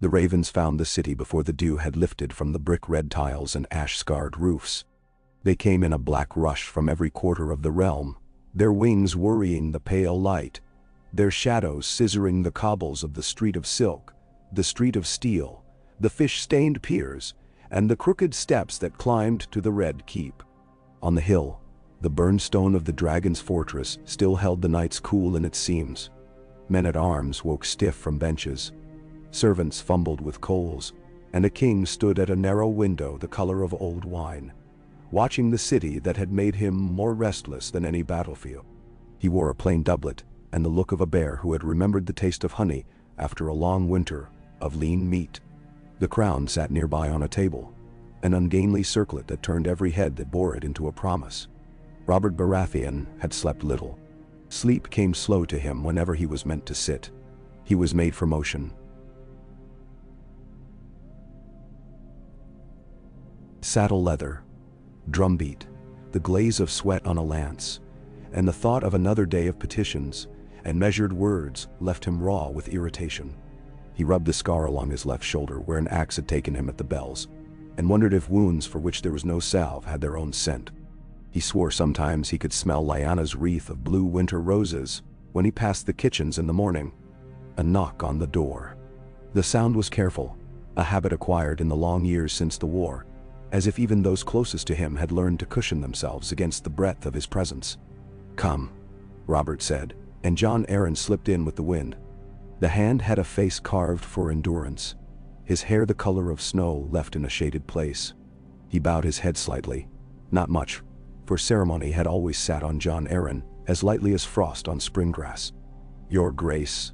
The ravens found the city before the dew had lifted from the brick-red tiles and ash-scarred roofs. They came in a black rush from every quarter of the realm, their wings worrying the pale light, their shadows scissoring the cobbles of the street of silk, the street of steel, the fish-stained piers, and the crooked steps that climbed to the red keep. On the hill, the burned stone of the dragon's fortress still held the nights cool in its seams. Men-at-arms woke stiff from benches. Servants fumbled with coals, and a king stood at a narrow window the color of old wine, watching the city that had made him more restless than any battlefield. He wore a plain doublet and the look of a bear who had remembered the taste of honey after a long winter of lean meat. The crown sat nearby on a table, an ungainly circlet that turned every head that bore it into a promise. Robert Baratheon had slept little. Sleep came slow to him whenever he was meant to sit. He was made for motion. Saddle leather, drumbeat, the glaze of sweat on a lance, and the thought of another day of petitions and measured words left him raw with irritation. He rubbed the scar along his left shoulder where an axe had taken him at the bells, and wondered if wounds for which there was no salve had their own scent. He swore sometimes he could smell Lyanna's wreath of blue winter roses when he passed the kitchens in the morning. A knock on the door. The sound was careful, a habit acquired in the long years since the war, as if even those closest to him had learned to cushion themselves against the breath of his presence. "Come," Robert said, and Jon Arryn slipped in with the wind. The hand had a face carved for endurance, his hair the color of snow left in a shaded place. He bowed his head slightly, not much, for ceremony had always sat on Jon Arryn as lightly as frost on spring grass. "Your Grace,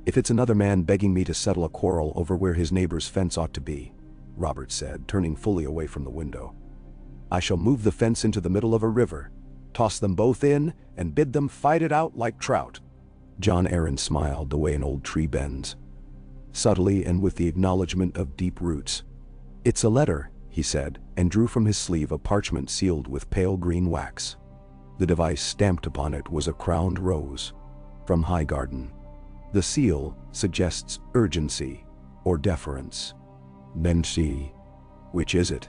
if it's another man begging me to settle a quarrel over where his neighbor's fence ought to be," Robert said, turning fully away from the window, "I shall move the fence into the middle of a river, toss them both in, and bid them fight it out like trout." Jon Arryn smiled the way an old tree bends, subtly and with the acknowledgement of deep roots. "It's a letter," he said, and drew from his sleeve a parchment sealed with pale green wax. The device stamped upon it was a crowned rose, from Highgarden. The seal suggests urgency or deference. Then see, which is it?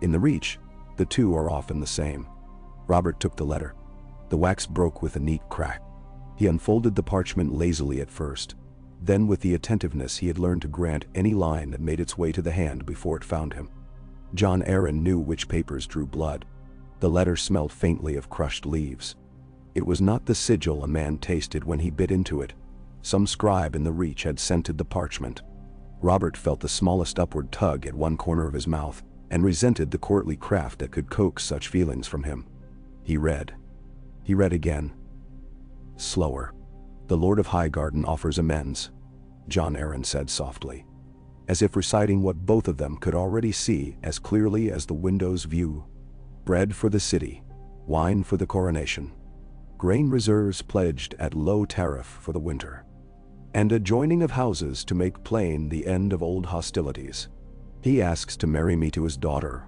In the Reach, the two are often the same. Robert took the letter. The wax broke with a neat crack. He unfolded the parchment lazily at first, then with the attentiveness he had learned to grant any line that made its way to the hand before it found him. Jon Arryn knew which papers drew blood. The letter smelled faintly of crushed leaves. It was not the sigil a man tasted when he bit into it. Some scribe in the Reach had scented the parchment. Robert felt the smallest upward tug at one corner of his mouth, and resented the courtly craft that could coax such feelings from him. He read. He read again. Slower. "The Lord of Highgarden offers amends," Jon Arryn said softly, as if reciting what both of them could already see as clearly as the window's view. "Bread for the city, wine for the coronation, grain reserves pledged at low tariff for the winter, and a joining of houses to make plain the end of old hostilities. He asks to marry me to his daughter,"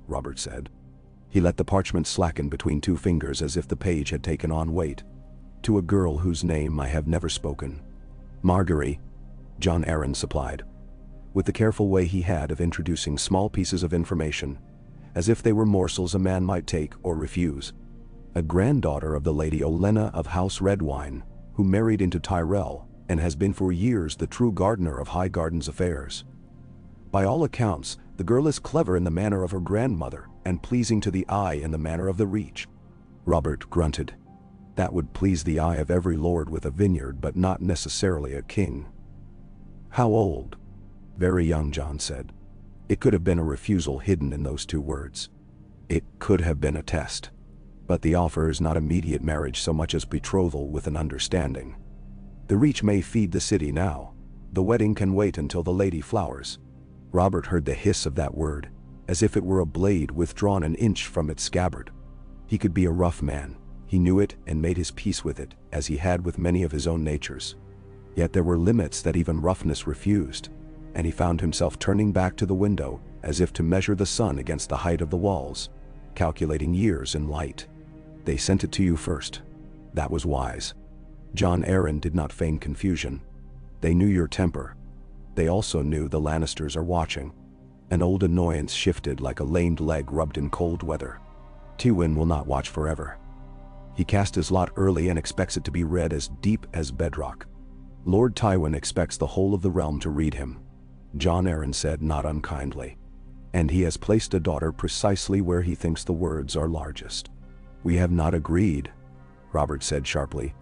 Robert said. He let the parchment slacken between two fingers as if the page had taken on weight. "To a girl whose name I have never spoken. Margaery," Jon Arryn supplied, with the careful way he had of introducing small pieces of information, as if they were morsels a man might take or refuse. "A granddaughter of the Lady Olenna of House Redwine, who married into Tyrell and has been for years the true gardener of Highgarden's affairs. By all accounts, the girl is clever in the manner of her grandmother and pleasing to the eye in the manner of the Reach." Robert grunted. That would please the eye of every lord with a vineyard, but not necessarily a king. "How old?" "Very young," Jon said. It could have been a refusal hidden in those two words. It could have been a test. But the offer is not immediate marriage so much as betrothal with an understanding. The Reach may feed the city now. The wedding can wait until the lady flowers. Robert heard the hiss of that word, as if it were a blade withdrawn an inch from its scabbard. He could be a rough man. He knew it and made his peace with it, as he had with many of his own natures. Yet there were limits that even roughness refused, and he found himself turning back to the window as if to measure the sun against the height of the walls, calculating years in light. "They sent it to you first. That was wise." Jon Arryn did not feign confusion. "They knew your temper." They also knew the Lannisters are watching. An old annoyance shifted like a lamed leg rubbed in cold weather. Tywin will not watch forever. He cast his lot early and expects it to be read as deep as bedrock. Lord Tywin expects the whole of the realm to read him, Jon Arryn said not unkindly. And he has placed a daughter precisely where he thinks the words are largest. We have not agreed, Robert said sharply.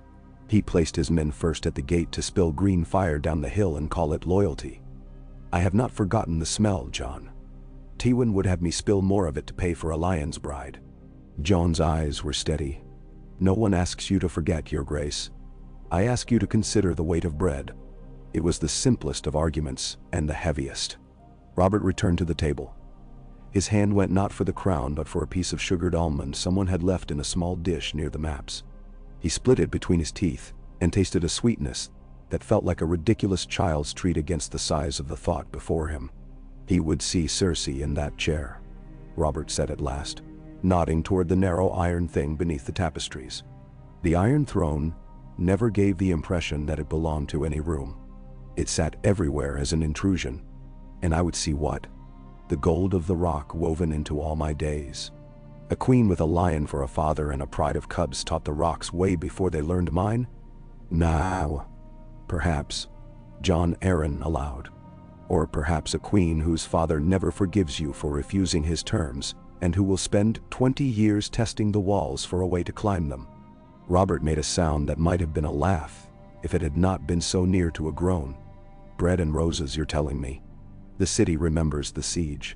He placed his men first at the gate to spill green fire down the hill and call it loyalty. I have not forgotten the smell, Jon. Tywin would have me spill more of it to pay for a lion's bride. Jon's eyes were steady. No one asks you to forget, Your Grace. I ask you to consider the weight of bread. It was the simplest of arguments and the heaviest. Robert returned to the table. His hand went not for the crown but for a piece of sugared almond someone had left in a small dish near the maps. He split it between his teeth and tasted a sweetness that felt like a ridiculous child's treat against the size of the thought before him. He would see Cersei in that chair, Robert said at last, nodding toward the narrow iron thing beneath the tapestries. The Iron Throne never gave the impression that it belonged to any room. It sat everywhere as an intrusion. And I would see what? The gold of the rock woven into all my days. A queen with a lion for a father and a pride of cubs taught the rocks way before they learned mine? Now, perhaps, Jon Arryn allowed. Or perhaps a queen whose father never forgives you for refusing his terms, and who will spend 20 years testing the walls for a way to climb them. Robert made a sound that might have been a laugh, if it had not been so near to a groan. Bread and roses, you're telling me. The city remembers the siege.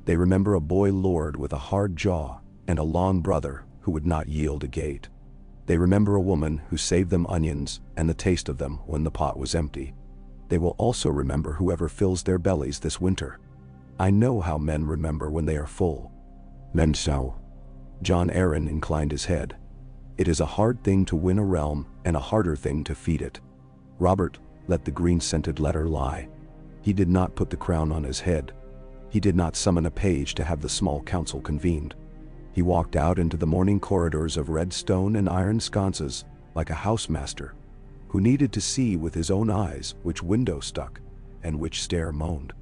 They remember a boy lord with a hard jaw and a long brother who would not yield a gate. They remember a woman who saved them onions and the taste of them when the pot was empty. They will also remember whoever fills their bellies this winter. I know how men remember when they are full. Men so. Jon Arryn inclined his head. It is a hard thing to win a realm and a harder thing to feed it. Robert let the green-scented letter lie. He did not put the crown on his head. He did not summon a page to have the small council convened. He walked out into the morning corridors of red stone and iron sconces like a housemaster who needed to see with his own eyes which window stuck and which stair moaned.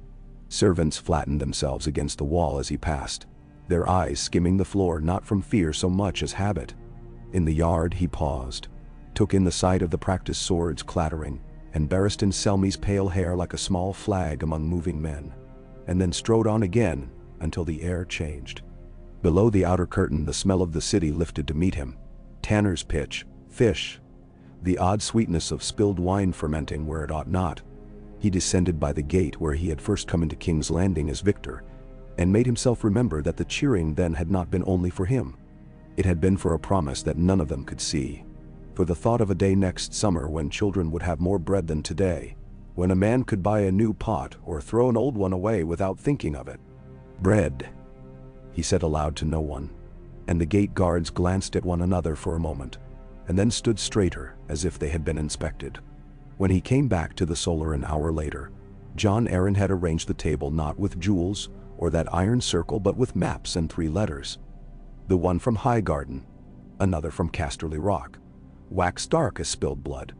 Servants flattened themselves against the wall as he passed, their eyes skimming the floor not from fear so much as habit. In the yard he paused, took in the sight of the practiced swords clattering, and Barristan Selmy's pale hair like a small flag among moving men, and then strode on again until the air changed. Below the outer curtain the smell of the city lifted to meet him. Tanner's pitch, fish, the odd sweetness of spilled wine fermenting where it ought not. He descended by the gate where he had first come into King's Landing as victor, and made himself remember that the cheering then had not been only for him. It had been for a promise that none of them could see. For the thought of a day next summer when children would have more bread than today, when a man could buy a new pot or throw an old one away without thinking of it. Bread, he said aloud to no one, and the gate guards glanced at one another for a moment, and then stood straighter as if they had been inspected. When he came back to the Solar an hour later, Jon Arryn had arranged the table not with jewels or that iron circle but with maps and 3 letters. The one from Highgarden, another from Casterly Rock, waxed dark as spilled blood,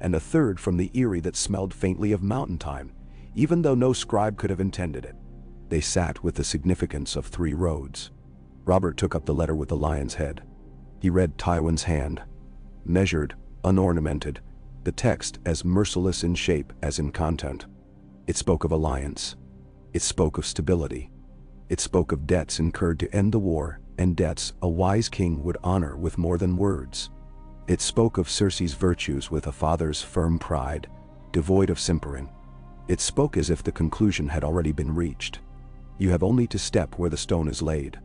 and a third from the Eyrie that smelled faintly of mountain thyme, even though no scribe could have intended it. They sat with the significance of 3 roads. Robert took up the letter with the lion's head. He read Tywin's hand, measured, unornamented, the text as merciless in shape as in content. It spoke of alliance. It spoke of stability. It spoke of debts incurred to end the war, and debts a wise king would honor with more than words. It spoke of Cersei's virtues with a father's firm pride, devoid of simpering. It spoke as if the conclusion had already been reached. You have only to step where the stone is laid.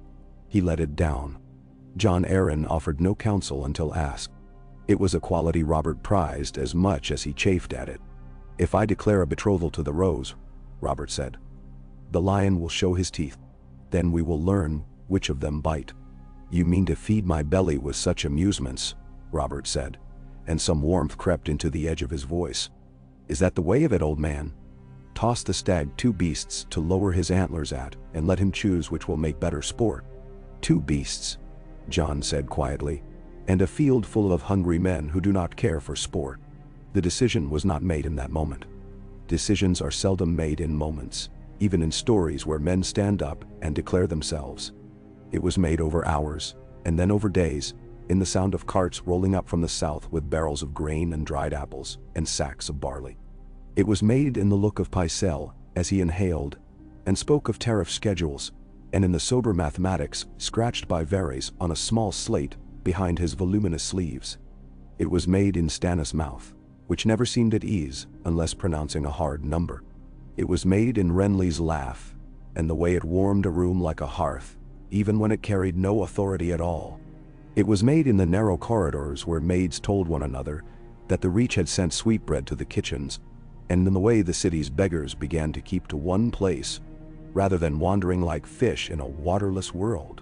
He let it down. Jon Arryn offered no counsel until asked. It was a quality Robert prized as much as he chafed at it. If I declare a betrothal to the Rose, Robert said, the lion will show his teeth. Then we will learn which of them bite. You mean to feed my belly with such amusements, Robert said, and some warmth crept into the edge of his voice. Is that the way of it, old man? Toss the stag 2 beasts to lower his antlers at, and let him choose which will make better sport. 2 beasts, Jon said quietly, and a field full of hungry men who do not care for sport. The decision was not made in that moment. Decisions are seldom made in moments, even in stories where men stand up and declare themselves. It was made over hours, and then over days, in the sound of carts rolling up from the south with barrels of grain and dried apples and sacks of barley. It was made in the look of Pycelle as he inhaled and spoke of tariff schedules, and in the sober mathematics scratched by Varys on a small slate behind his voluminous sleeves. It was made in Stannis' mouth, which never seemed at ease unless pronouncing a hard number. It was made in Renly's laugh, and the way it warmed a room like a hearth, even when it carried no authority at all. It was made in the narrow corridors where maids told one another that the Reach had sent sweetbread to the kitchens, and in the way the city's beggars began to keep to one place, rather than wandering like fish in a waterless world.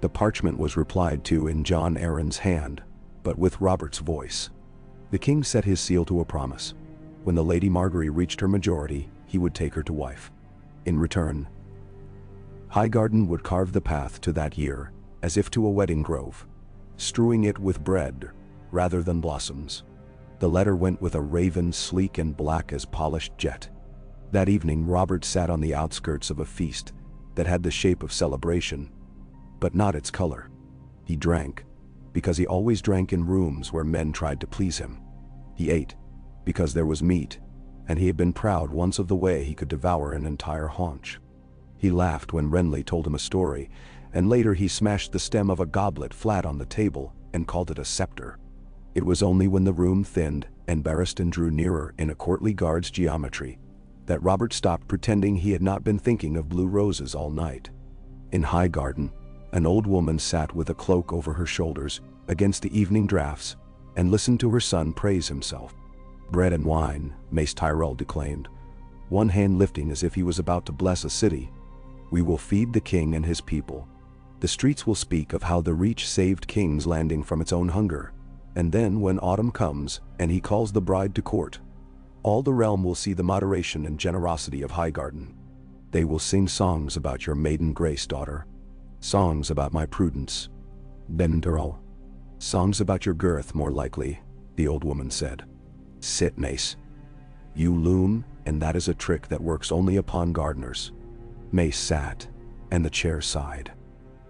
The parchment was replied to in Jon Arryn's hand, but with Robert's voice. The king set his seal to a promise. When the Lady Margaery reached her majority, he would take her to wife. In return, Highgarden would carve the path to that year, as if to a wedding grove, strewing it with bread rather than blossoms. The letter went with a raven sleek and black as polished jet. That evening Robert sat on the outskirts of a feast that had the shape of celebration, but not its color. He drank, because he always drank in rooms where men tried to please him. He ate, because there was meat, and he had been proud once of the way he could devour an entire haunch. He laughed when Renly told him a story, and later he smashed the stem of a goblet flat on the table and called it a scepter. It was only when the room thinned and Barristan drew nearer in a courtly guard's geometry that Robert stopped pretending he had not been thinking of blue roses all night. In Highgarden, an old woman sat with a cloak over her shoulders against the evening drafts and listened to her son praise himself. "Bread and wine," Mace Tyrell declaimed, one hand lifting as if he was about to bless a city. "We will feed the king and his people. The streets will speak of how the Reach saved King's Landing from its own hunger. And then when autumn comes and he calls the bride to court, all the realm will see the moderation and generosity of Highgarden. They will sing songs about your maiden grace, daughter. Songs about my prudence. Tyrell. Songs about your girth, more likely," the old woman said. "Sit, Mace. You loom, and that is a trick that works only upon gardeners." Mace sat, and the chair sighed.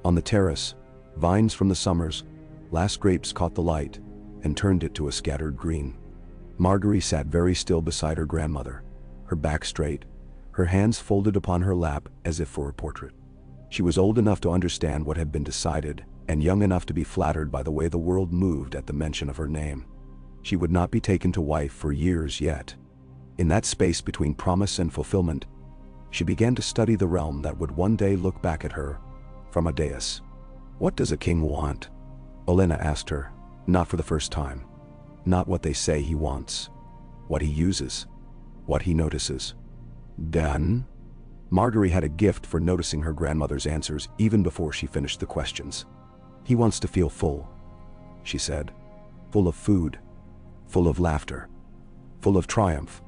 On the terrace, vines from the summer's last grapes caught the light and turned it to a scattered green. Margaery sat very still beside her grandmother, her back straight, her hands folded upon her lap as if for a portrait. She was old enough to understand what had been decided, and young enough to be flattered by the way the world moved at the mention of her name. She would not be taken to wife for years yet. In that space between promise and fulfillment, she began to study the realm that would one day look back at her from a dais. "What does a king want?" Olenna asked her, not for the first time. Not what they say he wants. What he uses. What he notices. Done? Margaery had a gift for noticing her grandmother's answers even before she finished the questions. "He wants to feel full," she said. "Full of food. Full of laughter. Full of triumph.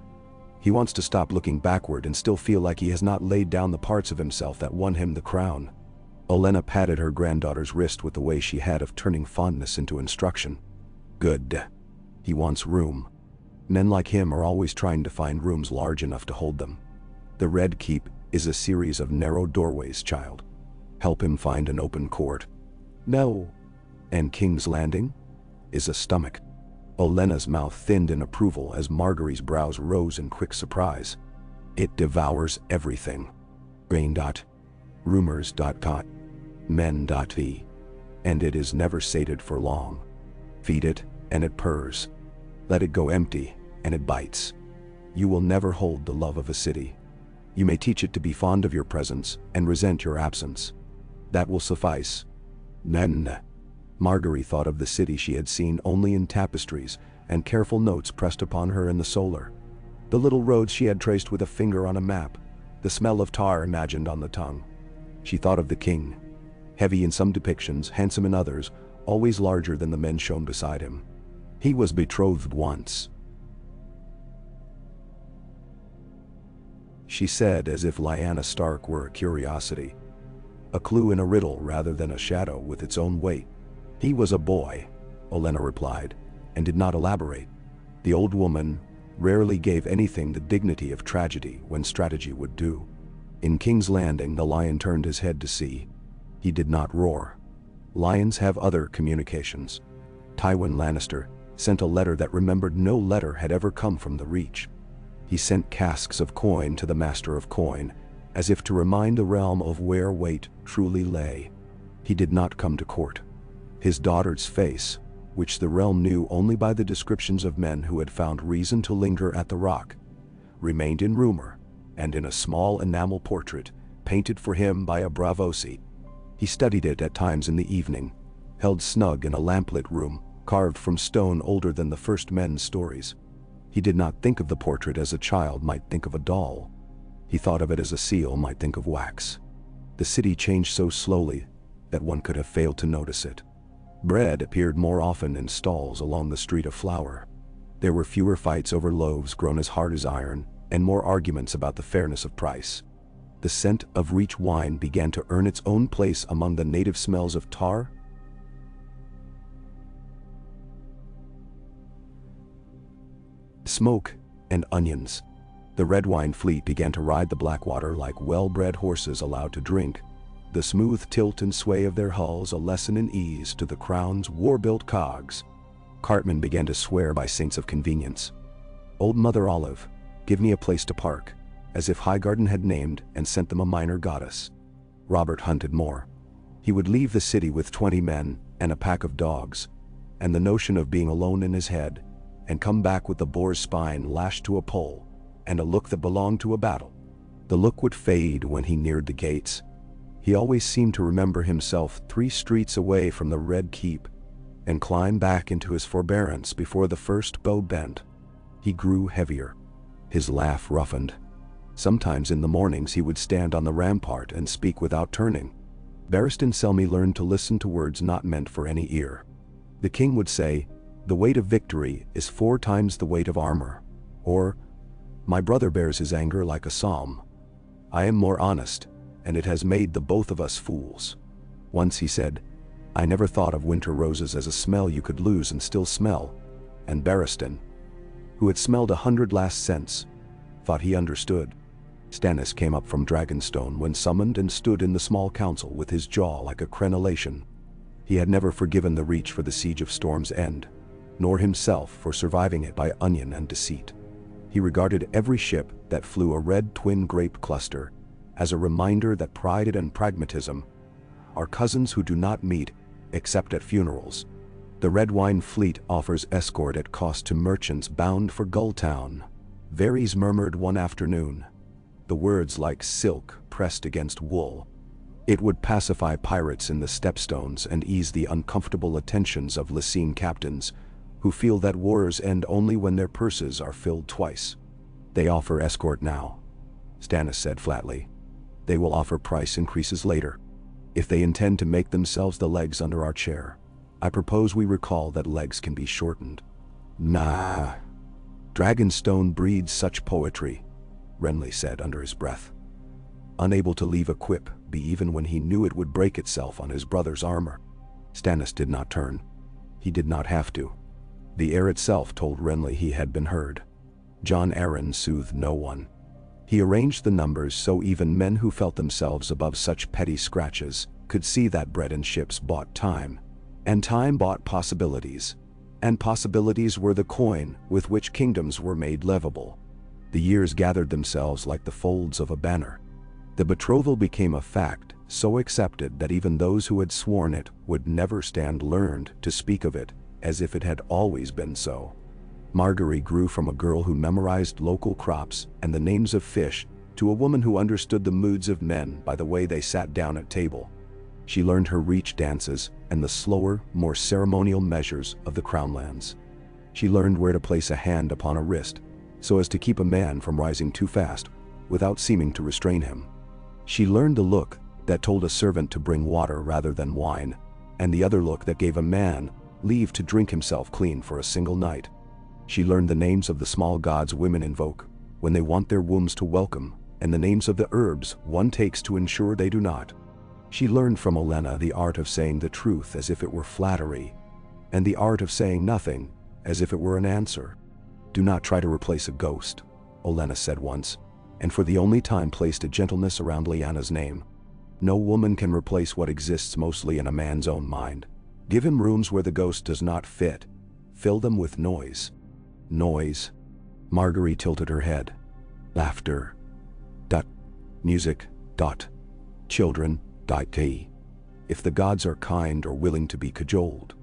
He wants to stop looking backward and still feel like he has not laid down the parts of himself that won him the crown." Olenna patted her granddaughter's wrist with the way she had of turning fondness into instruction. "Good. He wants room. Men like him are always trying to find rooms large enough to hold them. The Red Keep is a series of narrow doorways, child. Help him find an open court." "No." "And King's Landing is a stomach." Olenna's mouth thinned in approval as Margaery's brows rose in quick surprise. "It devours everything. Grain. Rumors. Men. And it is never sated for long. Feed it, and it purrs. Let it go empty, and it bites. You will never hold the love of a city. You may teach it to be fond of your presence and resent your absence. That will suffice." Then Margaery thought of the city she had seen only in tapestries and careful notes pressed upon her in the solar. The little roads she had traced with a finger on a map, the smell of tar imagined on the tongue. She thought of the king, heavy in some depictions, handsome in others, always larger than the men shown beside him. "He was betrothed once," she said, as if Lyanna Stark were a curiosity. A clue in a riddle rather than a shadow with its own weight. "He was a boy," Olenna replied, and did not elaborate. The old woman rarely gave anything the dignity of tragedy when strategy would do. In King's Landing, the lion turned his head to see. He did not roar. Lions have other communications. Tywin Lannister sent a letter that remembered no letter had ever come from the Reach. He sent casks of coin to the Master of Coin, as if to remind the realm of where weight truly lay. He did not come to court. His daughter's face, which the realm knew only by the descriptions of men who had found reason to linger at the rock, remained in rumor, and in a small enamel portrait painted for him by a Bravosi. He studied it at times in the evening, held snug in a lamplit room carved from stone older than the first men's stories. He did not think of the portrait as a child might think of a doll. He thought of it as a seal might think of wax. The city changed so slowly that one could have failed to notice it. Bread appeared more often in stalls along the street of flour. There were fewer fights over loaves grown as hard as iron, and more arguments about the fairness of price. The scent of Reach wine began to earn its own place among the native smells of tar, smoke, and onions. The red wine fleet began to ride the Blackwater like well-bred horses allowed to drink, the smooth tilt and sway of their hulls a lesson in ease to the crown's war-built cogs. Cartmen began to swear by saints of convenience. Old Mother Olive, give me a place to park, as if Highgarden had named and sent them a minor goddess. Robert hunted more. He would leave the city with 20 men and a pack of dogs, and the notion of being alone in his head, and come back with the boar's spine lashed to a pole, and a look that belonged to a battle. The look would fade when he neared the gates. He always seemed to remember himself 3 streets away from the Red Keep, and climb back into his forbearance before the first bow bent. He grew heavier. His laugh roughened. Sometimes in the mornings he would stand on the rampart and speak without turning. Barristan Selmy learned to listen to words not meant for any ear. The king would say, "The weight of victory is 4 times the weight of armor," or, "My brother bears his anger like a psalm. I am more honest, and it has made the both of us fools." Once he said, "I never thought of winter roses as a smell you could lose and still smell," and Barristan, who had smelled 100 last scents, thought he understood. Stannis came up from Dragonstone when summoned and stood in the small council with his jaw like a crenellation. He had never forgiven the Reach for the siege of Storm's End, nor himself for surviving it by onion and deceit. He regarded every ship that flew a red twin grape cluster as a reminder that pride and pragmatism are cousins who do not meet except at funerals. The red wine fleet offers escort at cost to merchants bound for Gulltown, Varys murmured one afternoon, the words like silk pressed against wool. It would pacify pirates in the stepstones and ease the uncomfortable attentions of Lysine captains who feel that wars end only when their purses are filled twice. "They offer escort now," Stannis said flatly. "They will offer price increases later. If they intend to make themselves the legs under our chair, I propose we recall that legs can be shortened." "Nah. Dragonstone breeds such poetry," Renly said under his breath. Unable to leave a quip be even when he knew it would break itself on his brother's armor. Stannis did not turn. He did not have to. The air itself told Renly he had been heard. Jon Arryn soothed no one. He arranged the numbers so even men who felt themselves above such petty scratches could see that bread and ships bought time, and time bought possibilities, and possibilities were the coin with which kingdoms were made livable. The years gathered themselves like the folds of a banner. The betrothal became a fact so accepted that even those who had sworn it would never stand learned to speak of it as if it had always been so. Margaery grew from a girl who memorized local crops and the names of fish to a woman who understood the moods of men by the way they sat down at table. She learned her Reach dances and the slower, more ceremonial measures of the Crownlands. She learned where to place a hand upon a wrist so as to keep a man from rising too fast without seeming to restrain him. She learned the look that told a servant to bring water rather than wine, and the other look that gave a man leave to drink himself clean for a single night. She learned the names of the small gods women invoke when they want their wombs to welcome, and the names of the herbs one takes to ensure they do not. She learned from Olenna the art of saying the truth as if it were flattery, and the art of saying nothing as if it were an answer. "Do not try to replace a ghost," Olenna said once, and for the only time placed a gentleness around Lyanna's name. "No woman can replace what exists mostly in a man's own mind. Give him rooms where the ghost does not fit. Fill them with noise." Noise. Margaery tilted her head. Laughter. Music. Children. If the gods are kind or willing to be cajoled.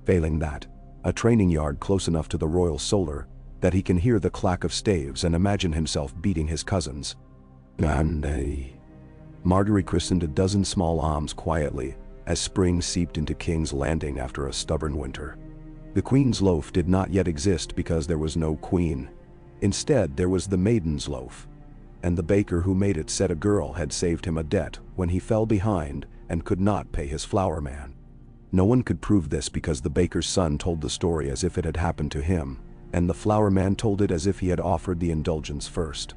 Failing that, a training yard close enough to the royal solar that he can hear the clack of staves and imagine himself beating his cousins. Margaery christened a dozen small alms quietly as spring seeped into King's Landing after a stubborn winter. The Queen's Loaf did not yet exist because there was no queen. Instead, there was the Maiden's Loaf, and the baker who made it said a girl had saved him a debt when he fell behind and could not pay his flour man. No one could prove this because the baker's son told the story as if it had happened to him, and the flour man told it as if he had offered the indulgence first.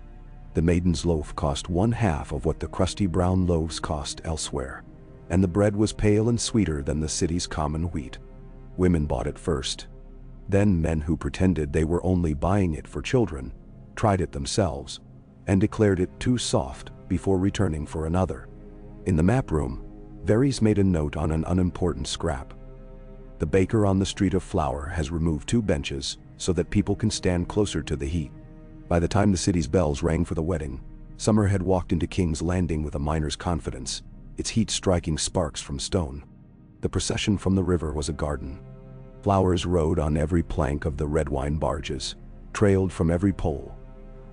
The Maiden's Loaf cost 1/2 of what the crusty brown loaves cost elsewhere, and the bread was pale and sweeter than the city's common wheat. Women bought it first. Then men who pretended they were only buying it for children tried it themselves and declared it too soft before returning for another. In the map room, Varys made a note on an unimportant scrap. "The baker on the street of Flour has removed 2 benches so that people can stand closer to the heat." By the time the city's bells rang for the wedding, summer had walked into King's Landing with a miner's confidence, its heat striking sparks from stone. The procession from the river was a garden. Flowers rode on every plank of the red wine barges, trailed from every pole,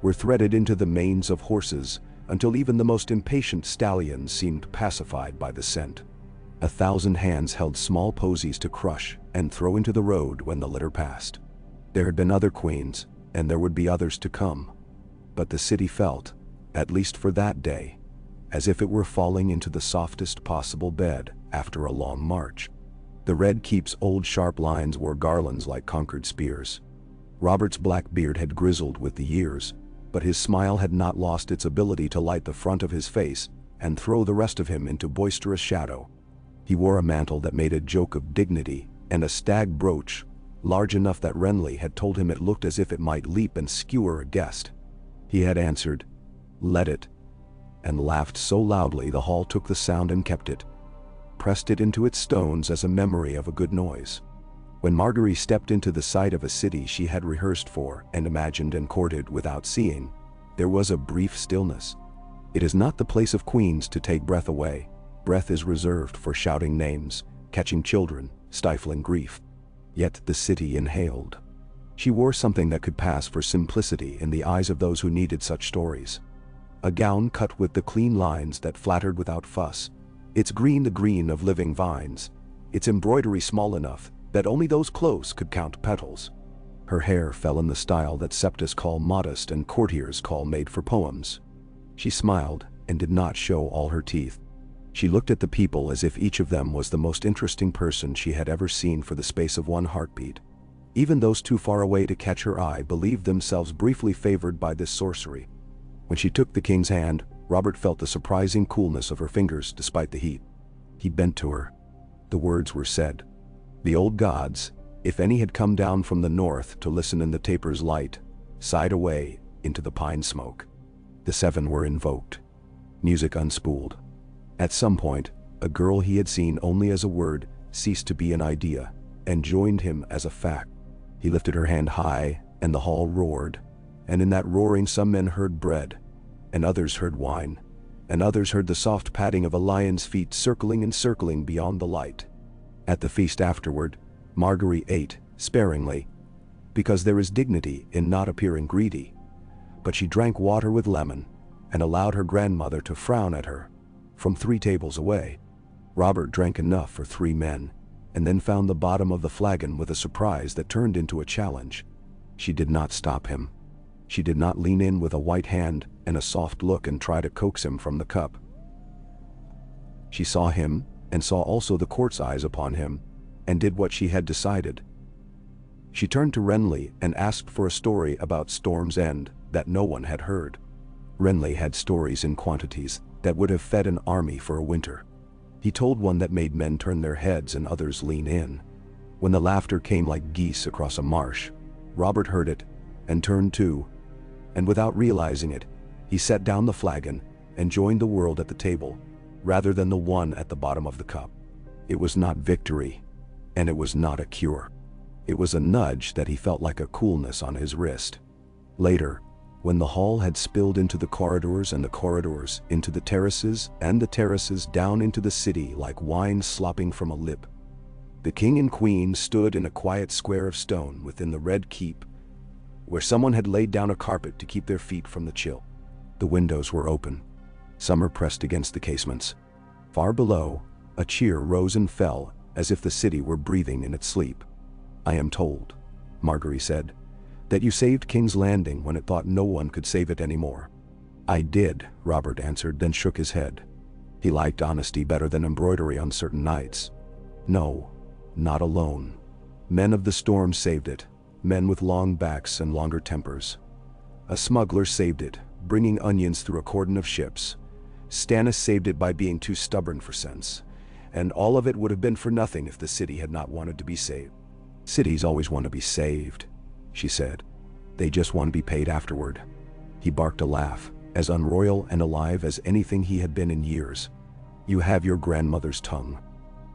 were threaded into the manes of horses until even the most impatient stallions seemed pacified by the scent. 1,000 hands held small posies to crush and throw into the road when the litter passed. There had been other queens, and there would be others to come. But the city felt, at least for that day, as if it were falling into the softest possible bed after a long march. The Red Keep's old sharp lines wore garlands like conquered spears. Robert's black beard had grizzled with the years, but his smile had not lost its ability to light the front of his face and throw the rest of him into boisterous shadow. He wore a mantle that made a joke of dignity and a stag brooch, large enough that Renly had told him it looked as if it might leap and skewer a guest. He had answered, "Let it," and laughed so loudly the hall took the sound and kept it, pressed it into its stones as a memory of a good noise. When Margaery stepped into the sight of a city she had rehearsed for and imagined and courted without seeing, there was a brief stillness. It is not the place of queens to take breath away. Breath is reserved for shouting names, catching children, stifling grief. Yet the city inhaled. She wore something that could pass for simplicity in the eyes of those who needed such stories. A gown cut with the clean lines that flattered without fuss, its green the green of living vines, its embroidery small enough that only those close could count petals. Her hair fell in the style that septas call modest and courtiers call made for poems. She smiled and did not show all her teeth. She looked at the people as if each of them was the most interesting person she had ever seen for the space of one heartbeat. Even those too far away to catch her eye believed themselves briefly favored by this sorcery. When she took the king's hand, Robert felt the surprising coolness of her fingers despite the heat. He bent to her. The words were said. The old gods, if any had come down from the north to listen in the taper's light, sighed away into the pine smoke. The 7 were invoked. Music unspooled. At some point, a girl he had seen only as a word ceased to be an idea and joined him as a fact. He lifted her hand high, and the hall roared, and in that roaring some men heard bread, and others heard wine, and others heard the soft padding of a lion's feet circling and circling beyond the light. At the feast afterward, Margaery ate sparingly, because there is dignity in not appearing greedy, but she drank water with lemon and allowed her grandmother to frown at her from 3 tables away. Robert drank enough for 3 men, and then found the bottom of the flagon with a surprise that turned into a challenge. She did not stop him. She did not lean in with a white hand and a soft look and try to coax him from the cup. She saw him, and saw also the court's eyes upon him, and did what she had decided. She turned to Renly and asked for a story about Storm's End that no one had heard. Renly had stories in quantities that would have fed an army for a winter. He told one that made men turn their heads and others lean in. When the laughter came like geese across a marsh, Robert heard it, and turned to, and without realizing it, he set down the flagon and joined the world at the table, rather than the one at the bottom of the cup. It was not victory, and it was not a cure. It was a nudge that he felt like a coolness on his wrist. Later, when the hall had spilled into the corridors and the corridors into the terraces and the terraces down into the city like wine slopping from a lip, the king and queen stood in a quiet square of stone within the Red Keep, where someone had laid down a carpet to keep their feet from the chill. The windows were open. Summer pressed against the casements. Far below, a cheer rose and fell as if the city were breathing in its sleep. "I am told," Margaery said, "that you saved King's Landing when it thought no one could save it anymore." "I did," Robert answered, then shook his head. He liked honesty better than embroidery on certain nights. "No, not alone. Men of the storm saved it, men with long backs and longer tempers. A smuggler saved it, bringing onions through a cordon of ships. Stannis saved it by being too stubborn for sense. And all of it would have been for nothing if the city had not wanted to be saved." "Cities always want to be saved," she said. "They just want to be paid afterward." He barked a laugh, as unroyal and alive as anything he had been in years. "You have your grandmother's tongue.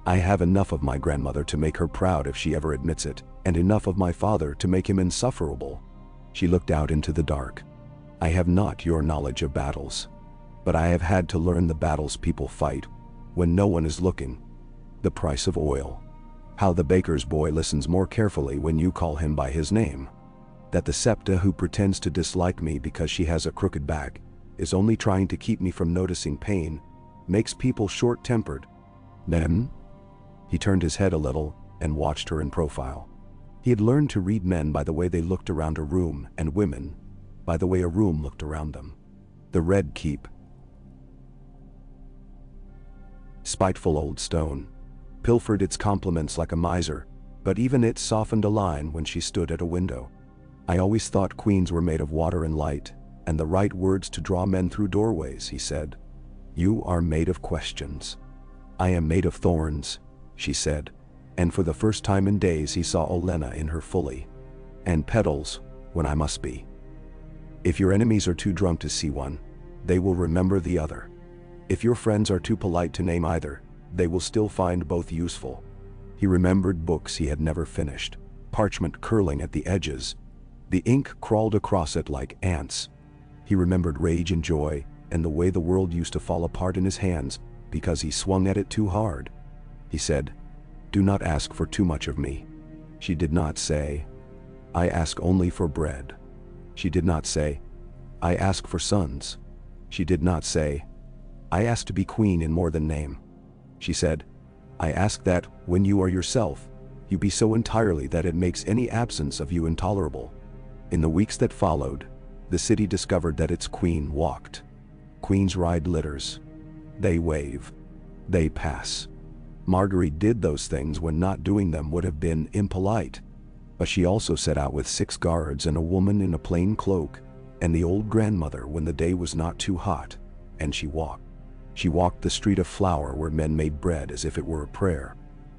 I have enough of my grandmother to make her proud if she ever admits it, and enough of my father to make him insufferable." She looked out into the dark. "I have not your knowledge of battles, but I have had to learn the battles people fight when no one is looking. The price of oil. How the baker's boy listens more carefully when you call him by his name. That the septa who pretends to dislike me because she has a crooked back is only trying to keep me from noticing pain makes people short-tempered. Men?" He turned his head a little and watched her in profile. He had learned to read men by the way they looked around a room, and women by the way a room looked around them. The Red Keep. Spiteful old stone. Pilfered its compliments like a miser, but even it softened a line when she stood at a window. "I always thought queens were made of water and light, and the right words to draw men through doorways," he said. "You are made of questions." "I am made of thorns," she said, and for the first time in days he saw Olenna in her fully. "And petals, when I must be. If your enemies are too drunk to see one, they will remember the other. If your friends are too polite to name either, they will still find both useful." He remembered books he had never finished, parchment curling at the edges. The ink crawled across it like ants. He remembered rage and joy, and the way the world used to fall apart in his hands because he swung at it too hard. He said, "Do not ask for too much of me." She did not say, "I ask only for bread." She did not say, "I ask for sons." She did not say, "I ask to be queen in more than name." She said, "I ask that, when you are yourself, you be so entirely that it makes any absence of you intolerable." In the weeks that followed, the city discovered that its queen walked. Queens ride litters. They wave. They pass. Margaery did those things when not doing them would have been impolite. But she also set out with 6 guards and a woman in a plain cloak, and the old grandmother when the day was not too hot, and she walked. She walked the street of flour where men made bread as if it were a prayer.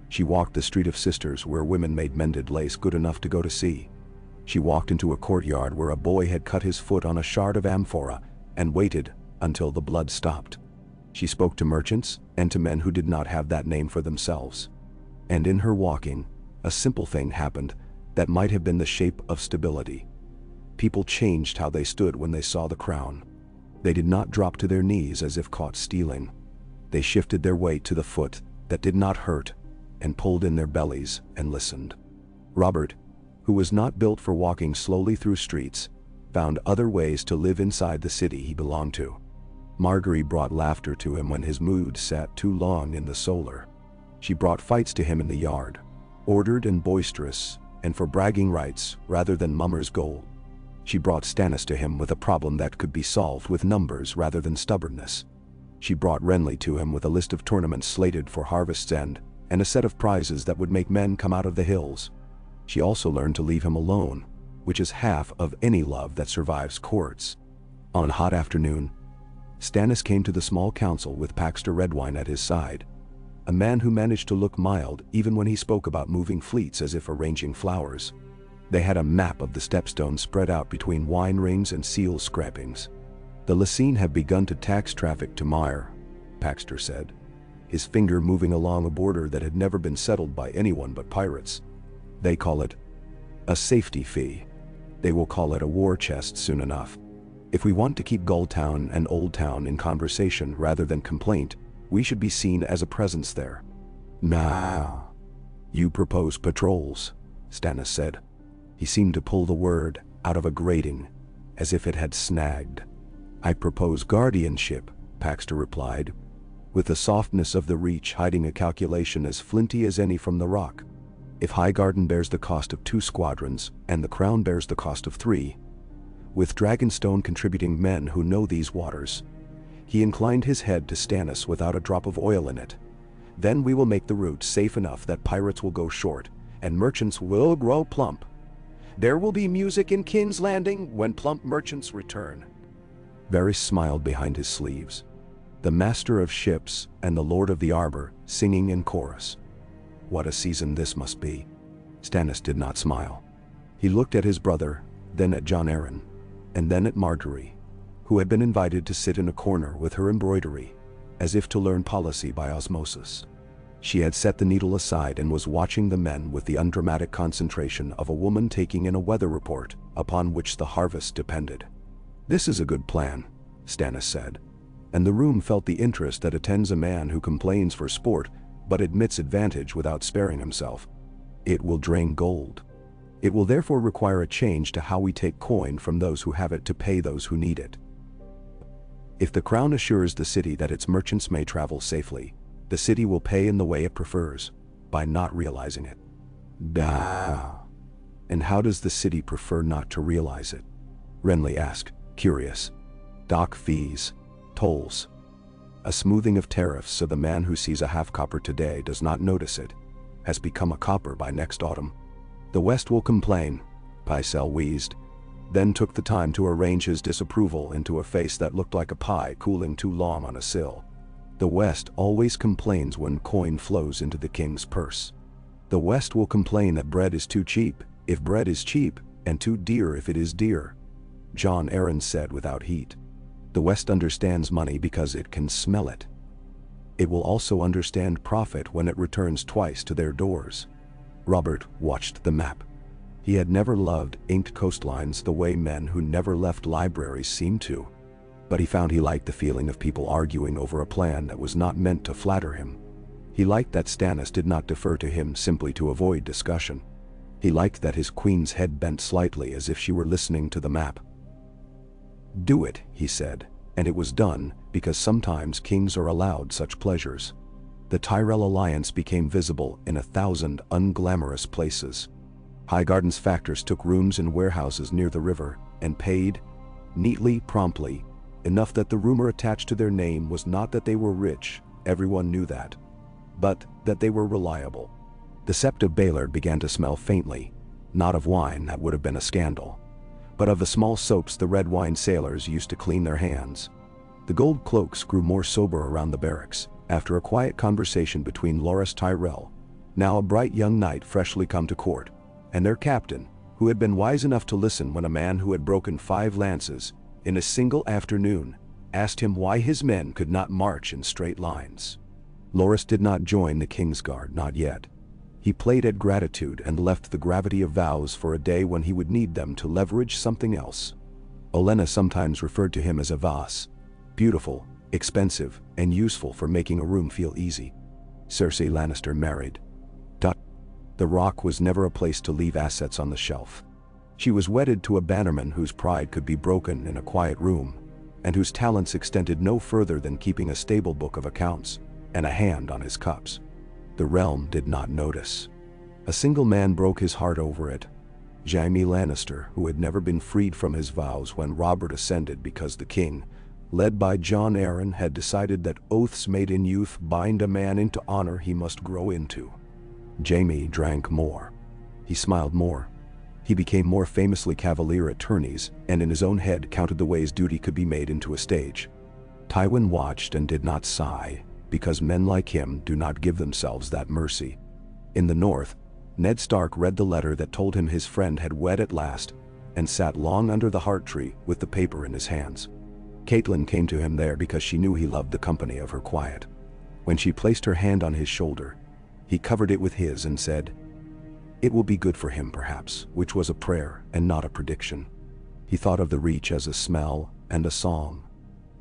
She walked the street of sisters where women made mended lace good enough to go to sea. She walked into a courtyard where a boy had cut his foot on a shard of amphora and waited until the blood stopped. She spoke to merchants and to men who did not have that name for themselves. And in her walking, a simple thing happened that might have been the shape of stability. People changed how they stood when they saw the crown. They did not drop to their knees as if caught stealing. They shifted their weight to the foot that did not hurt and pulled in their bellies and listened. Robert, who was not built for walking slowly through streets, found other ways to live inside the city he belonged to. Margaery brought laughter to him when his mood sat too long in the solar. She brought fights to him in the yard, ordered and boisterous, and for bragging rights rather than mummer's gold. She brought Stannis to him with a problem that could be solved with numbers rather than stubbornness. She brought Renly to him with a list of tournaments slated for Harvest's End, and a set of prizes that would make men come out of the hills. She also learned to leave him alone, which is half of any love that survives courts. On a hot afternoon, Stannis came to the small council with Paxter Redwine at his side, a man who managed to look mild even when he spoke about moving fleets as if arranging flowers. They had a map of the stepstones spread out between wine rings and seal scrapings. "The Lysine have begun to tax traffic to Mire," Paxter said, his finger moving along a border that had never been settled by anyone but pirates. "They call it a safety fee. They will call it a war chest soon enough. If we want to keep Gulltown and Old Town in conversation rather than complaint, we should be seen as a presence there." "Now, you propose patrols," Stannis said. He seemed to pull the word out of a grating, as if it had snagged. "I propose guardianship," Paxter replied, with the softness of the Reach hiding a calculation as flinty as any from the Rock. "If Highgarden bears the cost of 2 squadrons, and the Crown bears the cost of 3, with Dragonstone contributing men who know these waters." He inclined his head to Stannis without a drop of oil in it. "Then we will make the route safe enough that pirates will go short, and merchants will grow plump. There will be music in King's Landing when plump merchants return." Varys smiled behind his sleeves. The Master of Ships and the Lord of the Arbor singing in chorus. What a season this must be. Stannis did not smile. He looked at his brother, then at Jon Arryn, and then at Margaery, who had been invited to sit in a corner with her embroidery, as if to learn policy by osmosis. She had set the needle aside and was watching the men with the undramatic concentration of a woman taking in a weather report upon which the harvest depended. "This is a good plan," Stannis said, and the room felt the interest that attends a man who complains for sport but admits advantage without sparing himself. "It will drain gold. It will therefore require a change to how we take coin from those who have it to pay those who need it. If the Crown assures the city that its merchants may travel safely, the city will pay in the way it prefers, by not realizing it." "And how does the city prefer not to realize it?" Renly asked, curious. "Dock fees, tolls, a smoothing of tariffs so the man who sees a half-copper today does not notice it, has become a copper by next autumn. The West will complain," Pycelle wheezed, then took the time to arrange his disapproval into a face that looked like a pie cooling too long on a sill. "The West always complains when coin flows into the king's purse. The West will complain that bread is too cheap, if bread is cheap, and too dear if it is dear," Jon Arryn said without heat. "The West understands money because it can smell it. It will also understand profit when it returns twice to their doors." Robert watched the map. He had never loved inked coastlines the way men who never left libraries seemed to. But he found he liked the feeling of people arguing over a plan that was not meant to flatter him. He liked that Stannis did not defer to him simply to avoid discussion. He liked that his queen's head bent slightly as if she were listening to the map. "Do it," he said, and it was done, because sometimes kings are allowed such pleasures. The Tyrell alliance became visible in 1,000 unglamorous places. Highgarden's factors took rooms in warehouses near the river, and paid, neatly, promptly, enough that the rumor attached to their name was not that they were rich, everyone knew that, but that they were reliable. The Sept of Baelor began to smell faintly, not of wine, that would have been a scandal, but of the small soaps the red wine sailors used to clean their hands. The gold cloaks grew more sober around the barracks, after a quiet conversation between Loras Tyrell, now a bright young knight freshly come to court, and their captain, who had been wise enough to listen when a man who had broken 5 lances in a single afternoon asked him why his men could not march in straight lines. Loras did not join the Kingsguard, not yet. He played at gratitude and left the gravity of vows for a day when he would need them to leverage something else. Olenna sometimes referred to him as a Vas, beautiful, expensive, and useful for making a room feel easy. Cersei Lannister married. The Rock was never a place to leave assets on the shelf. She was wedded to a bannerman whose pride could be broken in a quiet room, and whose talents extended no further than keeping a stable book of accounts and a hand on his cups. The realm did not notice. A single man broke his heart over it, Jaime Lannister, who had never been freed from his vows when Robert ascended because the king, led by Jon Arryn, had decided that oaths made in youth bind a man into honor he must grow into. Jaime drank more. He smiled more. He became more famously cavalier at tourneys, and in his own head counted the ways duty could be made into a stage. Tywin watched and did not sigh, because men like him do not give themselves that mercy. In the north, Ned Stark read the letter that told him his friend had wed at last, and sat long under the heart tree with the paper in his hands. Catelyn came to him there because she knew he loved the company of her quiet. When she placed her hand on his shoulder, he covered it with his and said, "It will be good for him, perhaps," which was a prayer and not a prediction. He thought of the Reach as a smell and a song,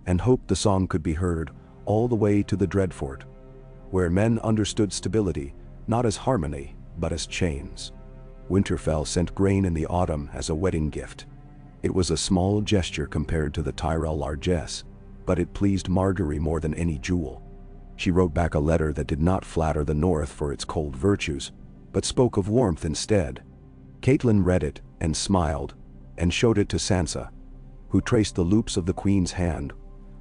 and hoped the song could be heard all the way to the Dreadfort, where men understood stability not as harmony but as chains. Winterfell sent grain in the autumn as a wedding gift. It was a small gesture compared to the Tyrell largesse, but it pleased Margaery more than any jewel. She wrote back a letter that did not flatter the North for its cold virtues, but spoke of warmth instead. Catelyn read it and smiled, and showed it to Sansa, who traced the loops of the Queen's hand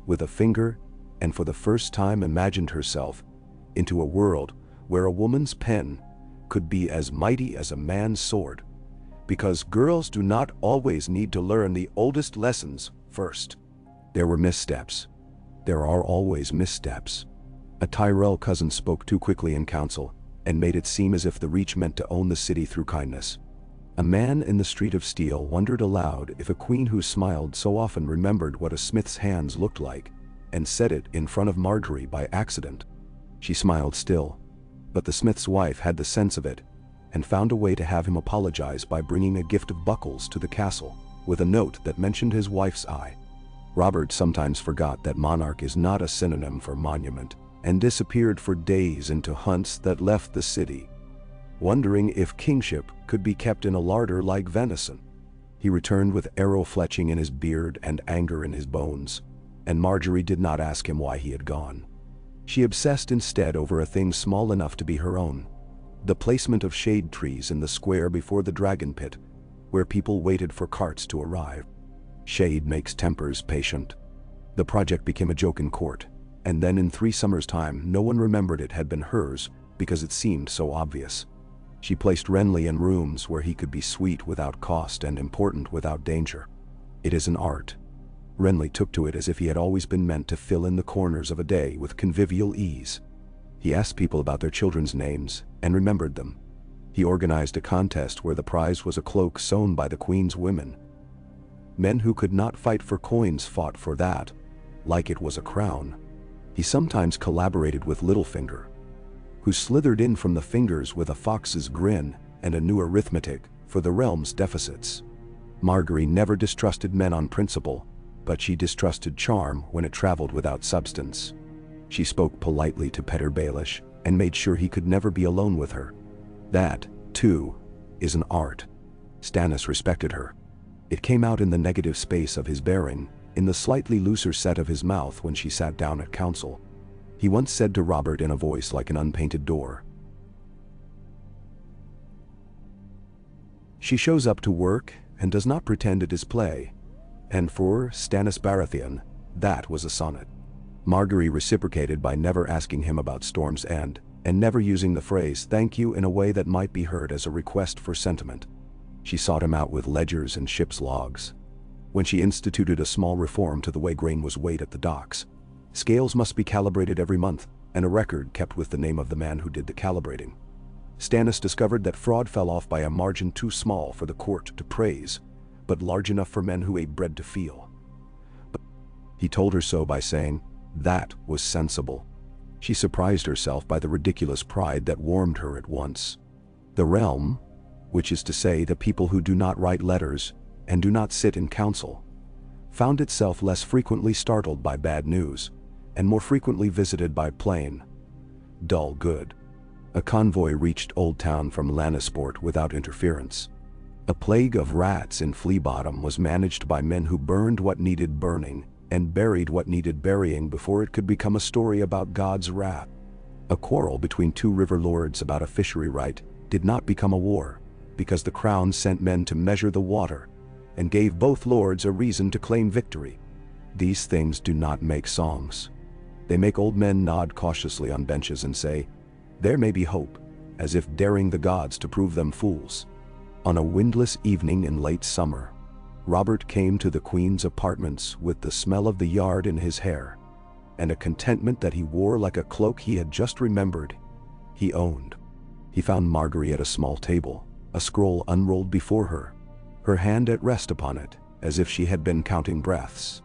with a finger, and for the first time imagined herself into a world where a woman's pen could be as mighty as a man's sword, because girls do not always need to learn the oldest lessons first. There were missteps. There are always missteps. A Tyrell cousin spoke too quickly in council, and made it seem as if the Reach meant to own the city through kindness. A man in the Street of Steel wondered aloud if a queen who smiled so often remembered what a smith's hands looked like, and said it in front of Margaery by accident. She smiled still, but the smith's wife had the sense of it, and found a way to have him apologize by bringing a gift of buckles to the castle, with a note that mentioned his wife's eye. Robert sometimes forgot that monarch is not a synonym for monument, and disappeared for days into hunts that left the city, wondering if kingship could be kept in a larder like venison. He returned with arrow fletching in his beard and anger in his bones, and Margaery did not ask him why he had gone. She obsessed instead over a thing small enough to be her own: the placement of shade trees in the square before the dragon pit, where people waited for carts to arrive. Shade makes tempers patient. The project became a joke in court, and then in 3 summers' time no one remembered it had been hers because it seemed so obvious. She placed Renly in rooms where he could be sweet without cost and important without danger. It is an art. Renly took to it as if he had always been meant to fill in the corners of a day with convivial ease. He asked people about their children's names and remembered them. He organized a contest where the prize was a cloak sewn by the Queen's women. Men who could not fight for coins fought for that, like it was a crown. He sometimes collaborated with Littlefinger, who slithered in from the fingers with a fox's grin and a new arithmetic for the realm's deficits. Margaery never distrusted men on principle, but she distrusted charm when it traveled without substance. She spoke politely to Petyr Baelish and made sure he could never be alone with her. That, too, is an art. Stannis respected her. It came out in the negative space of his bearing, in the slightly looser set of his mouth when she sat down at council. He once said to Robert in a voice like an unpainted door, "She shows up to work and does not pretend it is play." And for Stannis Baratheon, that was a sonnet. Margaery reciprocated by never asking him about Storm's End, and never using the phrase "thank you" in a way that might be heard as a request for sentiment. She sought him out with ledgers and ship's logs. When she instituted a small reform to the way grain was weighed at the docks, scales must be calibrated every month, and a record kept with the name of the man who did the calibrating. Stannis discovered that fraud fell off by a margin too small for the court to praise, but large enough for men who ate bread to feel. But he told her so by saying, that was sensible. She surprised herself by the ridiculous pride that warmed her at once. The realm, which is to say the people who do not write letters and do not sit in council, found itself less frequently startled by bad news, and more frequently visited by plain, dull good. A convoy reached Old Town from Lannisport without interference. A plague of rats in Flea Bottom was managed by men who burned what needed burning and buried what needed burying before it could become a story about God's wrath. A quarrel between 2 river lords about a fishery right did not become a war, because the crown sent men to measure the water and gave both lords a reason to claim victory. These things do not make songs. They make old men nod cautiously on benches and say, "There may be hope," as if daring the gods to prove them fools. On a windless evening in late summer, Robert came to the Queen's apartments with the smell of the yard in his hair, and a contentment that he wore like a cloak he had just remembered he owned. He found Margaery at a small table, a scroll unrolled before her, her hand at rest upon it, as if she had been counting breaths.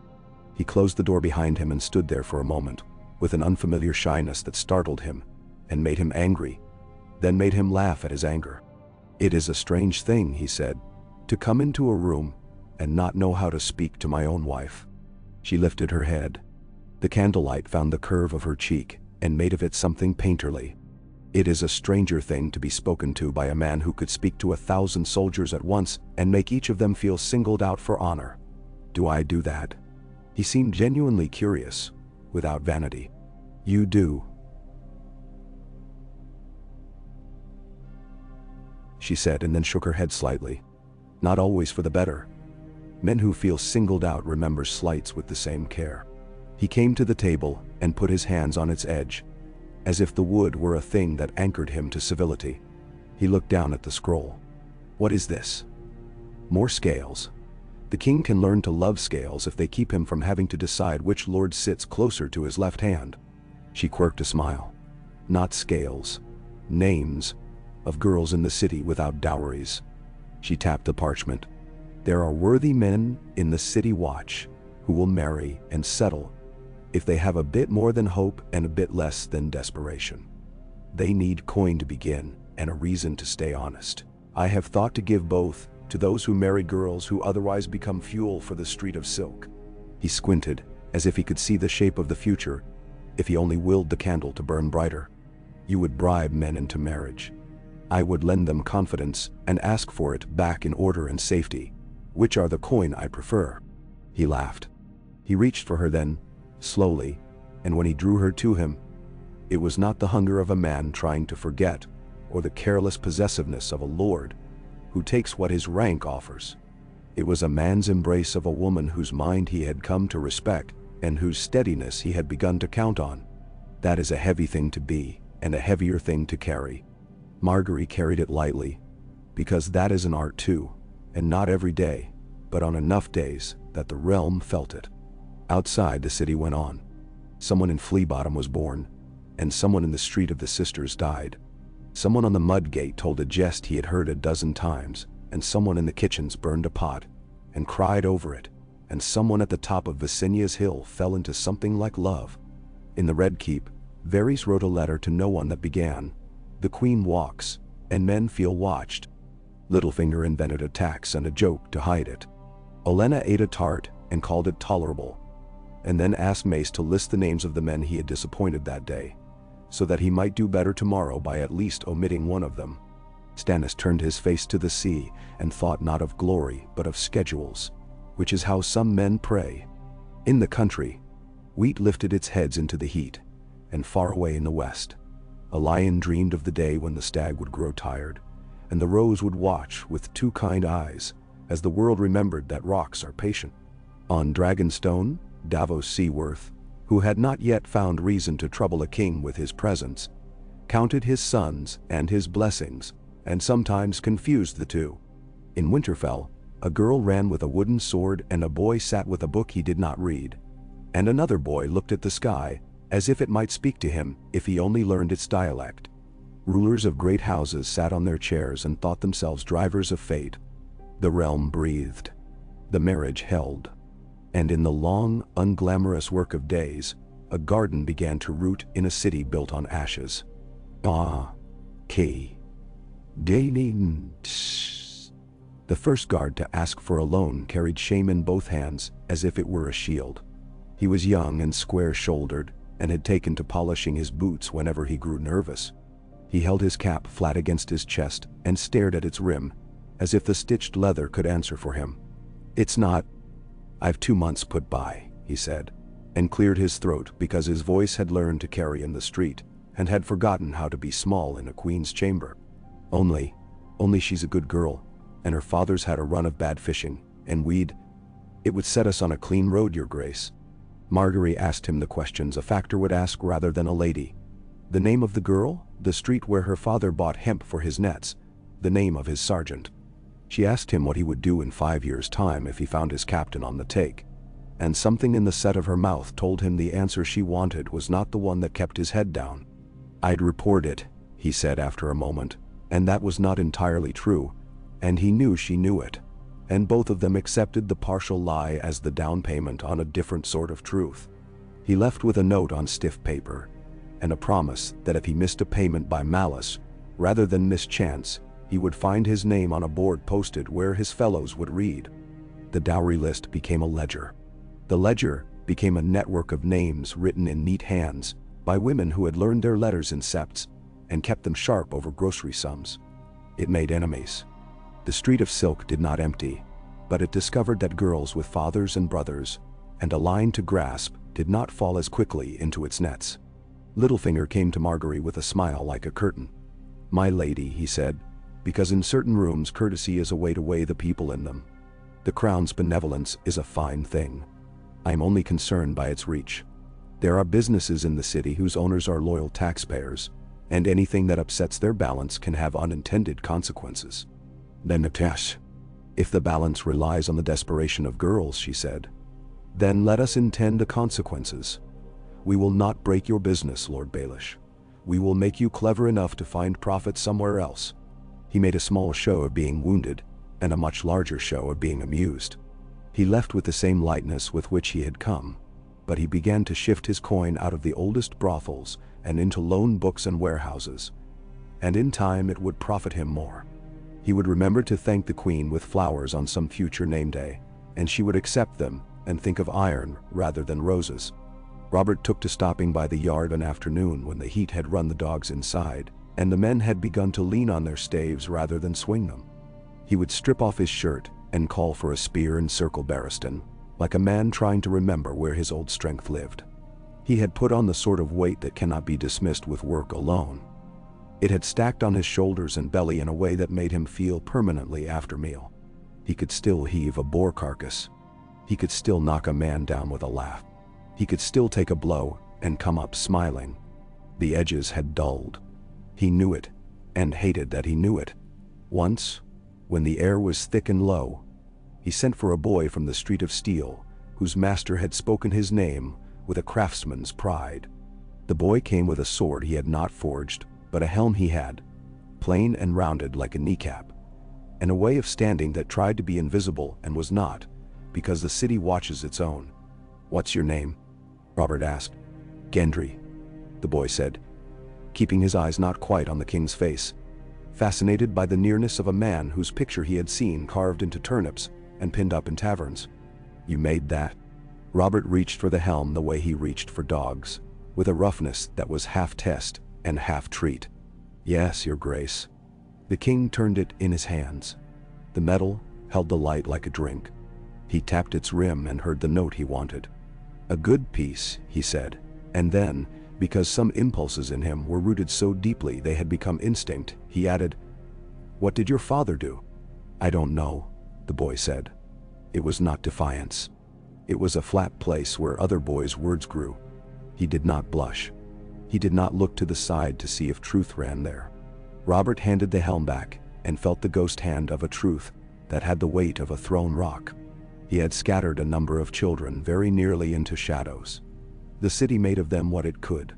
He closed the door behind him and stood there for a moment, with an unfamiliar shyness that startled him, and made him angry, then made him laugh at his anger. "It is a strange thing," he said, "to come into a room and not know how to speak to my own wife." She lifted her head. The candlelight found the curve of her cheek and made of it something painterly. "It is a stranger thing to be spoken to by a man who could speak to 1,000 soldiers at once and make each of them feel singled out for honor. Do I do that?" He seemed genuinely curious, without vanity. "You do," she said, and then shook her head slightly. "Not always for the better. Men who feel singled out remember slights with the same care." He came to the table and put his hands on its edge, as if the wood were a thing that anchored him to civility. He looked down at the scroll. "What is this?" "More scales. The king can learn to love scales if they keep him from having to decide which lord sits closer to his left hand." She quirked a smile. "Not scales. Names of girls in the city without dowries." She tapped the parchment. "There are worthy men in the city watch who will marry and settle if they have a bit more than hope and a bit less than desperation. They need coin to begin and a reason to stay honest. I have thought to give both to those who marry girls who otherwise become fuel for the street of silk." He squinted, as if he could see the shape of the future, if he only willed the candle to burn brighter. "You would bribe men into marriage. I would lend them confidence and ask for it back in order and safety, which are the coin I prefer." He laughed. He reached for her then, slowly, and when he drew her to him, it was not the hunger of a man trying to forget, or the careless possessiveness of a lord who takes what his rank offers. It was a man's embrace of a woman whose mind he had come to respect and whose steadiness he had begun to count on. That is a heavy thing to be, and a heavier thing to carry. Margaery carried it lightly, because that is an art too, and not every day, but on enough days that the realm felt it. Outside, the city went on. Someone in Flea Bottom was born, and someone in the Street of the Sisters died. Someone on the mud gate told a jest he had heard a dozen times, and someone in the kitchens burned a pot and cried over it, and someone at the top of Visinia's hill fell into something like love. In the Red Keep, Varys wrote a letter to no one that began, "The Queen walks, and men feel watched." Littlefinger invented a tax and a joke to hide it. Olenna ate a tart and called it tolerable, and then asked Mace to list the names of the men he had disappointed that day, so that he might do better tomorrow by at least omitting one of them. Stannis turned his face to the sea and thought not of glory but of schedules, which is how some men pray. In the country, wheat lifted its heads into the heat, and far away in the west, a lion dreamed of the day when the stag would grow tired, and the rose would watch with two kind eyes, as the world remembered that rocks are patient. On Dragonstone, Davos Seaworth, who had not yet found reason to trouble a king with his presence, counted his sons and his blessings, and sometimes confused the two. In Winterfell, a girl ran with a wooden sword and a boy sat with a book he did not read, and another boy looked at the sky as if it might speak to him if he only learned its dialect. Rulers of great houses sat on their chairs and thought themselves drivers of fate. The realm breathed. The marriage held. And in the long, unglamorous work of days, a garden began to root in a city built on ashes. The first guard to ask for a loan carried shame in both hands as if it were a shield. He was young and square-shouldered, and had taken to polishing his boots whenever he grew nervous. He held his cap flat against his chest and stared at its rim, as if the stitched leather could answer for him. "It's not. I've 2 months put by," he said, and cleared his throat because his voice had learned to carry in the street, and had forgotten how to be small in a queen's chamber. Only she's a good girl, and her father's had a run of bad fishing, and it would set us on a clean road, your grace." Margaery asked him the questions a factor would ask rather than a lady. The name of the girl, the street where her father bought hemp for his nets, the name of his sergeant. She asked him what he would do in 5 years' time if he found his captain on the take, and something in the set of her mouth told him the answer she wanted was not the one that kept his head down. "I'd report it," he said after a moment, and that was not entirely true, and he knew she knew it, and both of them accepted the partial lie as the down payment on a different sort of truth. He left with a note on stiff paper, and a promise that if he missed a payment by malice, rather than mischance, he would find his name on a board posted where his fellows would read. The dowry list became a ledger. The ledger became a network of names written in neat hands by women who had learned their letters in septs and kept them sharp over grocery sums. It made enemies. The street of silk did not empty, but it discovered that girls with fathers and brothers, and a line to grasp, did not fall as quickly into its nets. Littlefinger came to Margaery with a smile like a curtain. "My lady," he said, "because in certain rooms courtesy is a way to weigh the people in them. The crown's benevolence is a fine thing. I am only concerned by its reach. There are businesses in the city whose owners are loyal taxpayers, and anything that upsets their balance can have unintended consequences." "Then if the balance relies on the desperation of girls," she said, "then let us intend the consequences. We will not break your business, Lord Baelish. We will make you clever enough to find profit somewhere else." He made a small show of being wounded, and a much larger show of being amused. He left with the same lightness with which he had come, but he began to shift his coin out of the oldest brothels and into loan books and warehouses, and in time it would profit him more. He would remember to thank the Queen with flowers on some future name day, and she would accept them and think of iron rather than roses. Robert took to stopping by the yard an afternoon when the heat had run the dogs inside, and the men had begun to lean on their staves rather than swing them. He would strip off his shirt and call for a spear and circle Barristan, like a man trying to remember where his old strength lived. He had put on the sort of weight that cannot be dismissed with work alone. It had stacked on his shoulders and belly in a way that made him feel permanently after meal. He could still heave a boar carcass. He could still knock a man down with a laugh. He could still take a blow and come up smiling. The edges had dulled. He knew it, and hated that he knew it. Once, when the air was thick and low, he sent for a boy from the Street of Steel, whose master had spoken his name with a craftsman's pride. The boy came with a sword he had not forged, but a helm he had, plain and rounded like a kneecap, and a way of standing that tried to be invisible and was not, because the city watches its own. "What's your name?" Robert asked. "Gendry," the boy said, keeping his eyes not quite on the king's face, fascinated by the nearness of a man whose picture he had seen carved into turnips and pinned up in taverns. "You made that?" Robert reached for the helm the way he reached for dogs, with a roughness that was half test and half treat. "Yes, your grace." The king turned it in his hands. The metal held the light like a drink. He tapped its rim and heard the note he wanted. "A good piece," he said, and then, because some impulses in him were rooted so deeply they had become instinct, he added, "What did your father do?" "I don't know," the boy said. It was not defiance. It was a flat place where other boys' words grew. He did not blush. He did not look to the side to see if truth ran there. Robert handed the helm back and felt the ghost hand of a truth that had the weight of a thrown rock. He had scattered a number of children very nearly into shadows. The city made of them what it could.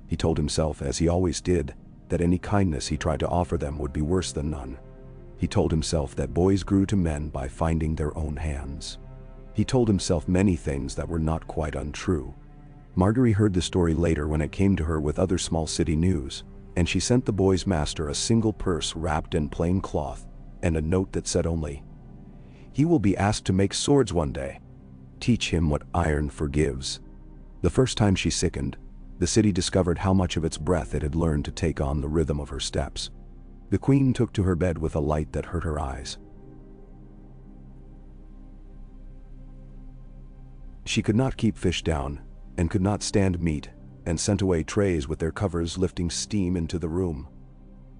He told himself, as he always did, that any kindness he tried to offer them would be worse than none. He told himself that boys grew to men by finding their own hands. He told himself many things that were not quite untrue. Margaery heard the story later when it came to her with other small city news, and she sent the boy's master a single purse wrapped in plain cloth and a note that said only, "He will be asked to make swords one day. Teach him what iron forgives." The first time she sickened, the city discovered how much of its breath it had learned to take on the rhythm of her steps. The queen took to her bed with a light that hurt her eyes. She could not keep fish down, and could not stand meat, and sent away trays with their covers lifting steam into the room.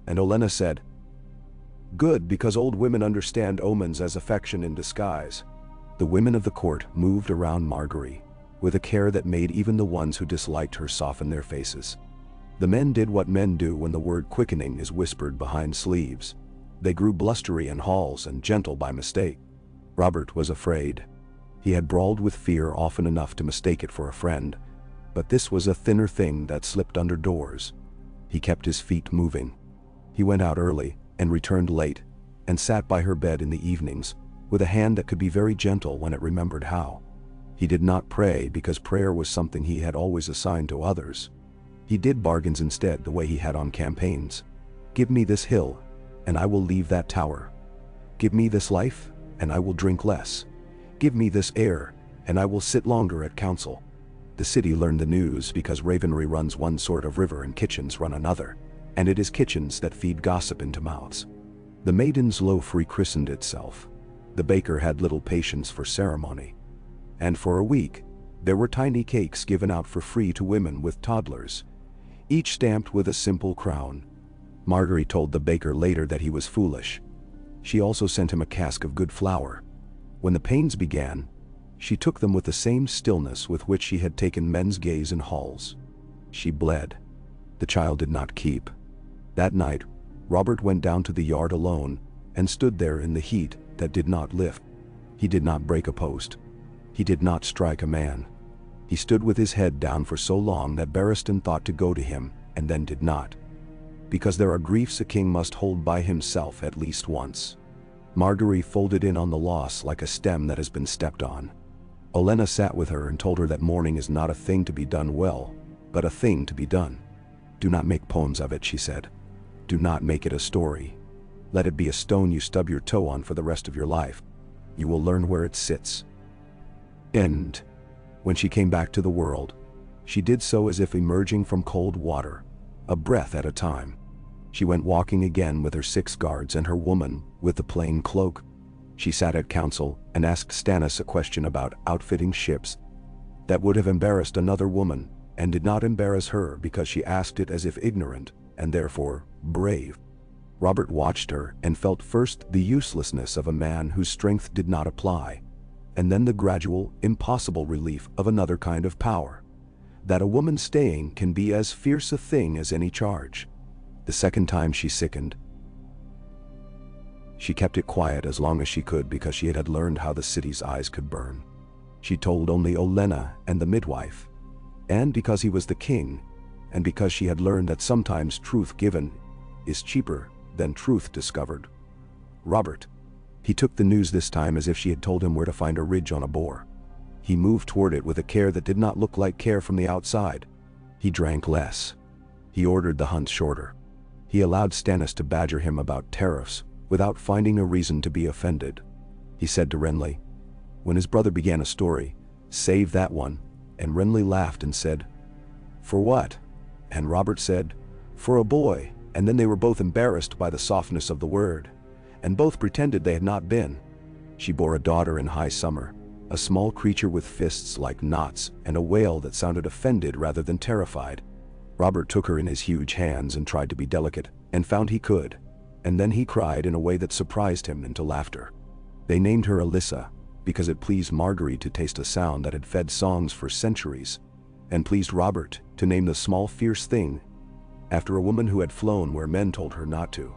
And Olenna said, "Good, because old women understand omens as affection in disguise." The women of the court moved around Margaery, with a care that made even the ones who disliked her soften their faces. The men did what men do when the word quickening is whispered behind sleeves. They grew blustery in halls and gentle by mistake. Robert was afraid. He had brawled with fear often enough to mistake it for a friend, but this was a thinner thing that slipped under doors. He kept his feet moving. He went out early and returned late, and sat by her bed in the evenings, with a hand that could be very gentle when it remembered how. He did not pray because prayer was something he had always assigned to others. He did bargains instead the way he had on campaigns. Give me this hill, and I will leave that tower. Give me this life, and I will drink less. Give me this air, and I will sit longer at council. The city learned the news because Ravenry runs one sort of river and kitchens run another, and it is kitchens that feed gossip into mouths. The maiden's loaf rechristened itself. The baker had little patience for ceremony. And for a week, there were tiny cakes given out for free to women with toddlers, each stamped with a simple crown. Margaery told the baker later that he was foolish. She also sent him a cask of good flour. When the pains began, she took them with the same stillness with which she had taken men's gaze in halls. She bled. The child did not keep. That night, Robert went down to the yard alone and stood there in the heat that did not lift. He did not break a post. He did not strike a man. He stood with his head down for so long that Barristan thought to go to him, and then did not. Because there are griefs a king must hold by himself at least once. Margaery folded in on the loss like a stem that has been stepped on. Olenna sat with her and told her that mourning is not a thing to be done well, but a thing to be done. Do not make poems of it, she said. Do not make it a story. Let it be a stone you stub your toe on for the rest of your life. You will learn where it sits. End. When she came back to the world, she did so as if emerging from cold water, a breath at a time. She went walking again with her 6 guards and her woman with the plain cloak. She sat at council and asked Stannis a question about outfitting ships that would have embarrassed another woman, and did not embarrass her because she asked it as if ignorant, and therefore brave. Robert watched her and felt first the uselessness of a man whose strength did not apply, and then the gradual, impossible relief of another kind of power. That a woman staying can be as fierce a thing as any charge. The second time she sickened, she kept it quiet as long as she could because she had learned how the city's eyes could burn. She told only Olenna and the midwife, and because he was the king, and because she had learned that sometimes truth given is cheaper than truth discovered. Robert. He took the news this time as if she had told him where to find a ridge on a boar. He moved toward it with a care that did not look like care from the outside. He drank less. He ordered the hunt shorter. He allowed Stannis to badger him about tariffs without finding a reason to be offended. He said to Renly, when his brother began a story, "Save that one," and Renly laughed and said, "For what?" And Robert said, "For a boy," and then they were both embarrassed by the softness of the word, and both pretended they had not been. She bore a daughter in high summer, a small creature with fists like knots and a wail that sounded offended rather than terrified. Robert took her in his huge hands and tried to be delicate, and found he could, and then he cried in a way that surprised him into laughter. They named her Alyssa, because it pleased Margaery to taste a sound that had fed songs for centuries, and pleased Robert to name the small fierce thing after a woman who had flown where men told her not to.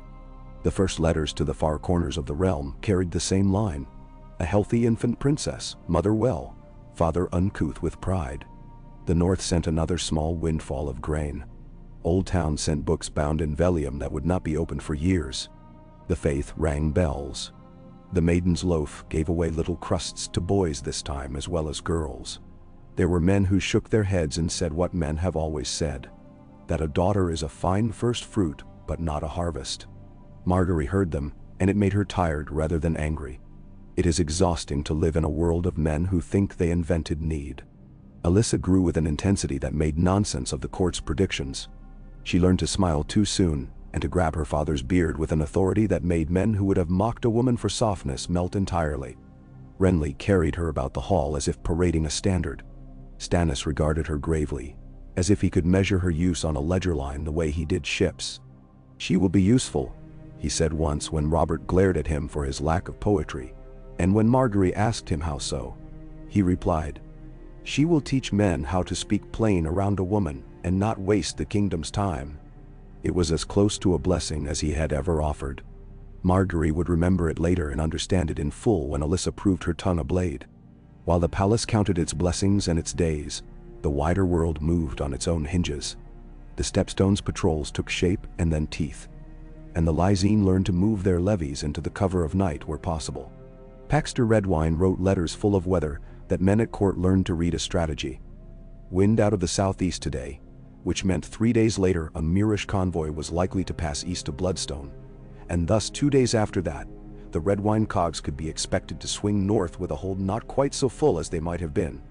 The first letters to the far corners of the realm carried the same line: a healthy infant princess, mother well, father uncouth with pride. The north sent another small windfall of grain. Old Town sent books bound in vellum that would not be opened for years. The faith rang bells. The maiden's loaf gave away little crusts to boys this time as well as girls. There were men who shook their heads and said what men have always said, that a daughter is a fine first fruit but not a harvest. Margaery heard them, and it made her tired rather than angry. It is exhausting to live in a world of men who think they invented need. Alyssa grew with an intensity that made nonsense of the court's predictions. She learned to smile too soon, and to grab her father's beard with an authority that made men who would have mocked a woman for softness melt entirely. Renly carried her about the hall as if parading a standard. Stannis regarded her gravely, as if he could measure her use on a ledger line the way he did ships. "She will be useful," he said once when Robert glared at him for his lack of poetry, and when Margaery asked him how so, he replied, "She will teach men how to speak plain around a woman and not waste the kingdom's time." It was as close to a blessing as he had ever offered. Margaery would remember it later and understand it in full when Alyssa proved her tongue a blade. While the palace counted its blessings and its days, the wider world moved on its own hinges. The Stepstone's patrols took shape and then teeth, and the Lysine learned to move their levies into the cover of night where possible. Paxter Redwine wrote letters full of weather that men at court learned to read as strategy. Wind out of the southeast today, which meant 3 days later a Mirish convoy was likely to pass east of Bloodstone, and thus 2 days after that, the Redwine cogs could be expected to swing north with a hold not quite so full as they might have been.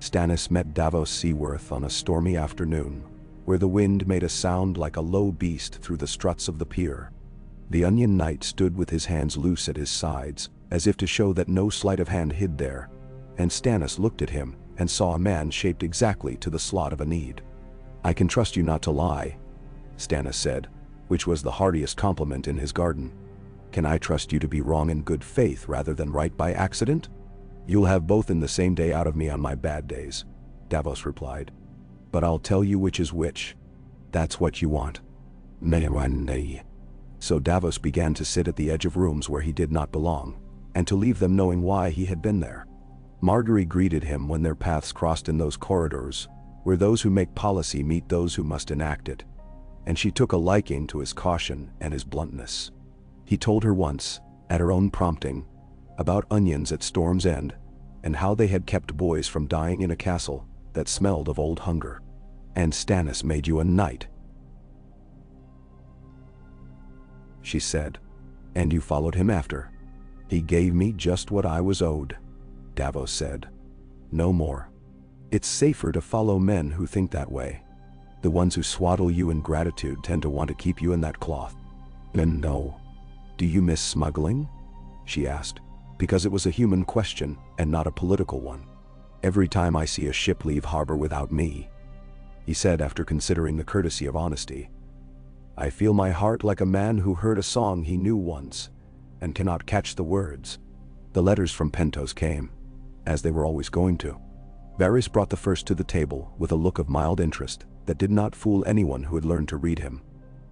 Stannis met Davos Seaworth on a stormy afternoon, where the wind made a sound like a low beast through the struts of the pier. The Onion Knight stood with his hands loose at his sides, as if to show that no sleight of hand hid there, and Stannis looked at him and saw a man shaped exactly to the slot of a need. "I can trust you not to lie," Stannis said, which was the heartiest compliment in his garden. "Can I trust you to be wrong in good faith rather than right by accident?" "You'll have both in the same day out of me on my bad days," Davos replied. "But I'll tell you which is which. That's what you want." So Davos began to sit at the edge of rooms where he did not belong, and to leave them knowing why he had been there. Margaery greeted him when their paths crossed in those corridors, where those who make policy meet those who must enact it, and she took a liking to his caution and his bluntness. He told her once, at her own prompting, about onions at Storm's End, and how they had kept boys from dying in a castle that smelled of old hunger. "And Stannis made you a knight," she said, "and you followed him after." "He gave me just what I was owed," Davos said. "No more. It's safer to follow men who think that way. The ones who swaddle you in gratitude tend to want to keep you in that cloth." "And no. Do you miss smuggling?" she asked, because it was a human question and not a political one. "Every time I see a ship leave harbor without me," he said after considering the courtesy of honesty, "I feel my heart like a man who heard a song he knew once and cannot catch the words." The letters from Pentos came, as they were always going to. Varys brought the first to the table with a look of mild interest that did not fool anyone who had learned to read him.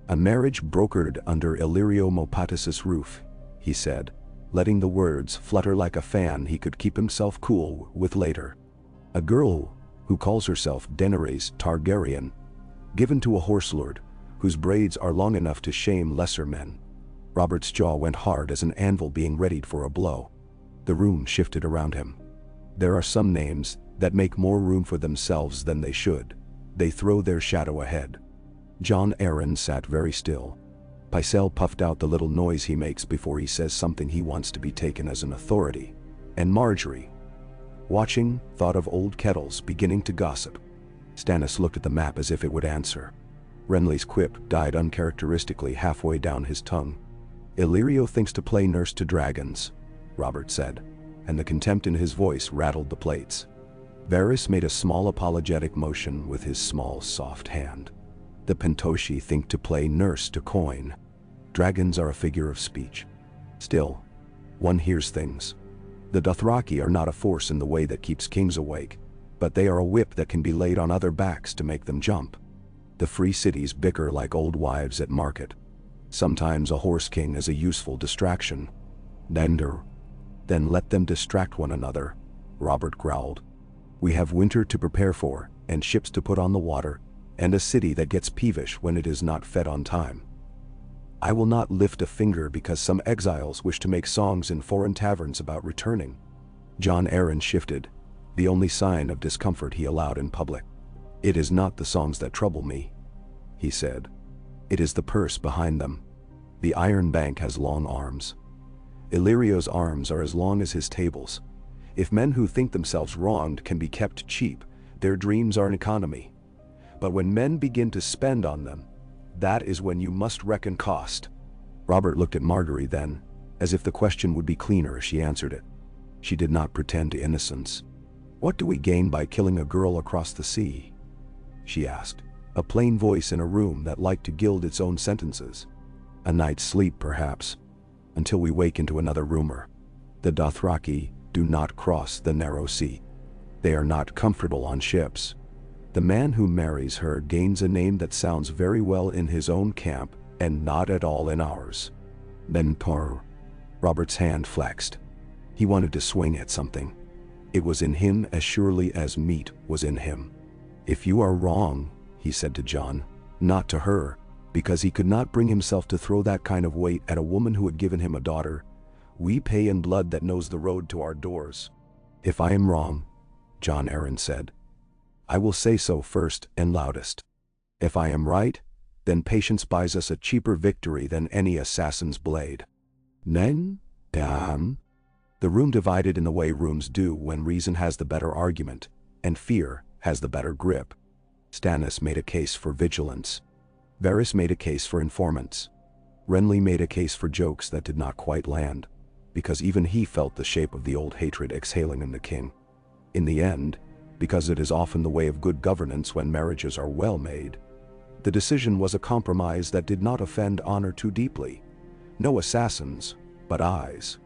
"A marriage brokered under Illyrio Mopatis' roof," he said, letting the words flutter like a fan he could keep himself cool with later. "A girl who calls herself Daenerys Targaryen, given to a horse lord whose braids are long enough to shame lesser men." Robert's jaw went hard as an anvil being readied for a blow. The room shifted around him. There are some names that make more room for themselves than they should. They throw their shadow ahead. Jon Arryn sat very still. Pycelle puffed out the little noise he makes before he says something he wants to be taken as an authority. And Margaery, watching, thought of old kettles beginning to gossip. Stannis looked at the map as if it would answer. Renly's quip died uncharacteristically halfway down his tongue. "Illyrio thinks to play nurse to dragons," Robert said, and the contempt in his voice rattled the plates. Varys made a small apologetic motion with his small, soft hand. "The Pentoshi think to play nurse to coin. Dragons are a figure of speech. Still, one hears things. The Dothraki are not a force in the way that keeps kings awake, but they are a whip that can be laid on other backs to make them jump. The free cities bicker like old wives at market. Sometimes a horse king is a useful distraction." Then let them distract one another," Robert growled. "We have winter to prepare for, and ships to put on the water, and a city that gets peevish when it is not fed on time. I will not lift a finger because some exiles wish to make songs in foreign taverns about returning." Jon Arryn shifted, the only sign of discomfort he allowed in public. "It is not the songs that trouble me," he said. "It is the purse behind them. The Iron Bank has long arms. Illyrio's arms are as long as his tables. If men who think themselves wronged can be kept cheap, their dreams are an economy. But when men begin to spend on them, that is when you must reckon cost." Robert looked at Margaery then, as if the question would be cleaner if she answered it. She did not pretend to innocence. "What do we gain by killing a girl across the sea?" she asked, a plain voice in a room that liked to gild its own sentences. "A night's sleep, perhaps, until we wake into another rumor. The Dothraki do not cross the narrow sea. They are not comfortable on ships. The man who marries her gains a name that sounds very well in his own camp and not at all in ours." Then Robert's hand flexed. He wanted to swing at something. It was in him as surely as meat was in him. "If you are wrong," he said to Jon, Not to her, because he could not bring himself to throw that kind of weight at a woman who had given him a daughter. We pay in blood that knows the road to our doors. If I am wrong, Jon Arryn said, I will say so first and loudest. If I am right, then patience buys us a cheaper victory than any assassin's blade. Then, damn. The room divided in the way rooms do when reason has the better argument, and fear has the better grip. Stannis made a case for vigilance. Varys made a case for informants. Renly made a case for jokes that did not quite land, because even he felt the shape of the old hatred exhaling in the king. In the end, because it is often the way of good governance when marriages are well made, the decision was a compromise that did not offend honor too deeply. No assassins, but eyes.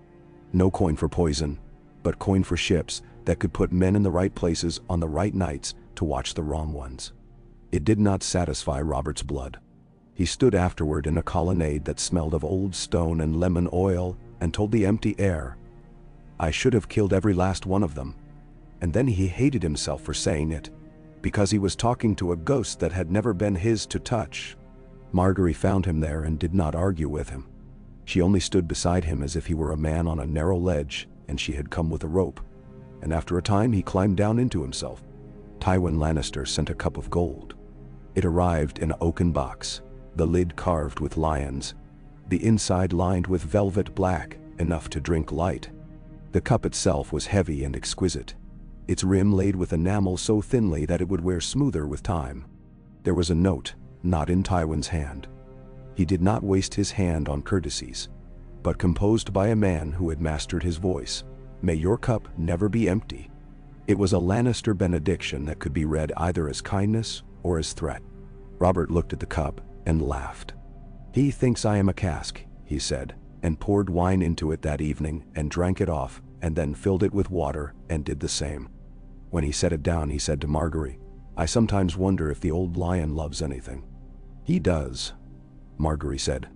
No coin for poison, but coin for ships that could put men in the right places on the right nights to watch the wrong ones. It did not satisfy Robert's blood. He stood afterward in a colonnade that smelled of old stone and lemon oil and told the empty air, I should have killed every last one of them. And then he hated himself for saying it, because he was talking to a ghost that had never been his to touch. Margaery found him there and did not argue with him. She only stood beside him as if he were a man on a narrow ledge and she had come with a rope. And after a time he climbed down into himself. Tywin Lannister sent a cup of gold. It arrived in an oaken box, the lid carved with lions, the inside lined with velvet black, enough to drink light. The cup itself was heavy and exquisite, its rim laid with enamel so thinly that it would wear smoother with time. There was a note, not in Tywin's hand. He did not waste his hand on courtesies, but composed by a man who had mastered his voice. May your cup never be empty. It was a Lannister benediction that could be read either as kindness or as threat. Robert looked at the cup and laughed. He thinks I am a cask, he said, and poured wine into it that evening and drank it off, and then filled it with water and did the same. When he set it down, he said to Margaery, I sometimes wonder if the old lion loves anything. He does, Margaery said,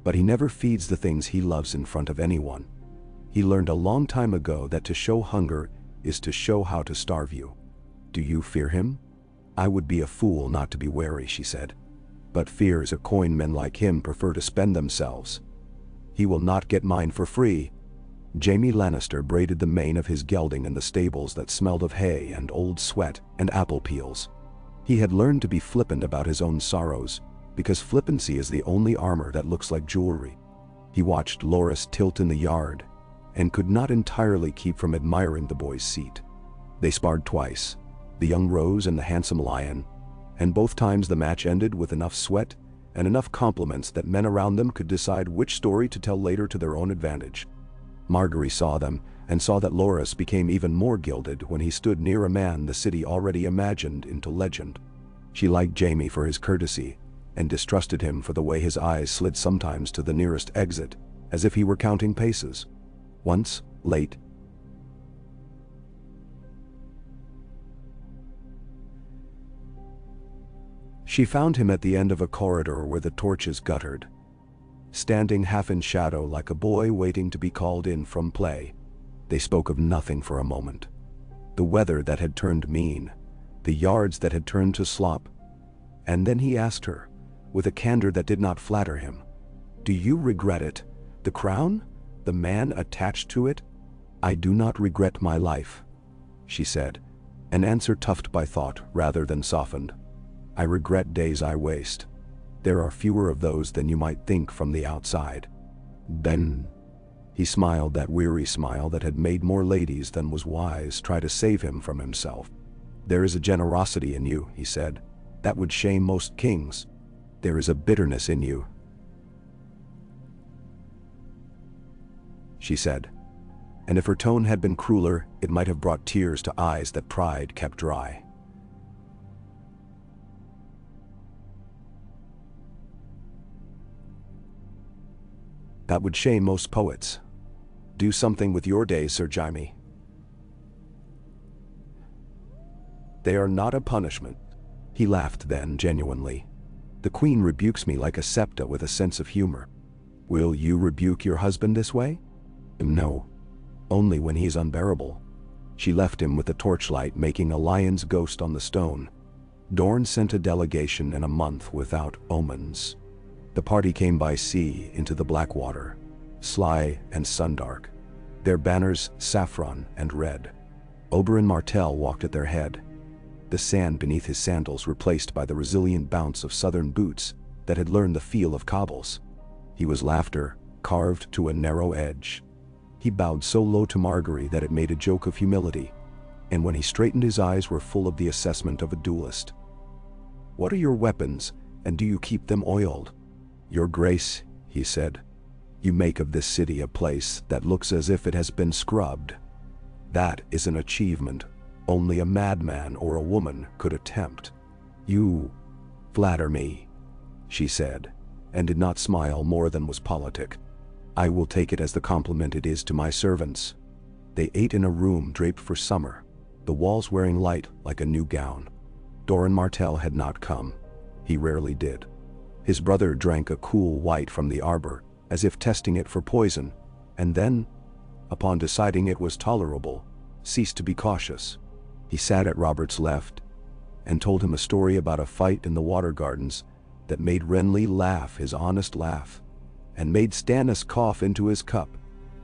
but he never feeds the things he loves in front of anyone. He learned a long time ago that to show hunger is to show how to starve you. Do you fear him? I would be a fool not to be wary, she said. But fear is a coin men like him prefer to spend themselves. He will not get mine for free. Jaime Lannister braided the mane of his gelding in the stables that smelled of hay and old sweat and apple peels. He had learned to be flippant about his own sorrows, because flippancy is the only armor that looks like jewelry. He watched Loras tilt in the yard, and could not entirely keep from admiring the boy's seat. They sparred twice, the young Rose and the handsome lion, and both times the match ended with enough sweat and enough compliments that men around them could decide which story to tell later to their own advantage. Margaery saw them, and saw that Loras became even more gilded when he stood near a man the city already imagined into legend. She liked Jaime for his courtesy, and distrusted him for the way his eyes slid sometimes to the nearest exit, as if he were counting paces. Once, late, she found him at the end of a corridor where the torches guttered, standing half in shadow like a boy waiting to be called in from play. They spoke of nothing for a moment. The weather that had turned mean, the yards that had turned to slop. And then he asked her, with a candor that did not flatter him, Do you regret it? The crown? The man attached to it? I do not regret my life, she said, an answer toughed by thought rather than softened. I regret days I waste. There are fewer of those than you might think from the outside. Then, he smiled that weary smile that had made more ladies than was wise try to save him from himself. There is a generosity in you, he said, that would shame most kings. There is a bitterness in you, she said, and if her tone had been crueler, it might have brought tears to eyes that pride kept dry. That would shame most poets. Do something with your days, Sir Jaime. They are not a punishment. He laughed then, genuinely. The Queen rebukes me like a septa with a sense of humor. Will you rebuke your husband this way? No. Only when he is unbearable. She left him with the torchlight making a lion's ghost on the stone. Dorne sent a delegation in a month without omens. The party came by sea into the Blackwater, sly and sundark, their banners saffron and red. Oberyn Martell walked at their head, the sand beneath his sandals replaced by the resilient bounce of southern boots that had learned the feel of cobbles. He was laughter, carved to a narrow edge. He bowed so low to Margaery that it made a joke of humility, and when he straightened his eyes were full of the assessment of a duelist. "What are your weapons, and do you keep them oiled?" "Your Grace," he said, "you make of this city a place that looks as if it has been scrubbed. That is an achievement only a madman or a woman could attempt." "You flatter me," she said, and did not smile more than was politic. "I will take it as the compliment it is to my servants." They ate in a room draped for summer, the walls wearing light like a new gown. Doran Martell had not come. He rarely did. His brother drank a cool white from the arbor, as if testing it for poison, and then, upon deciding it was tolerable, ceased to be cautious. He sat at Robert's left and told him a story about a fight in the Water Gardens that made Renly laugh his honest laugh, and made Stannis cough into his cup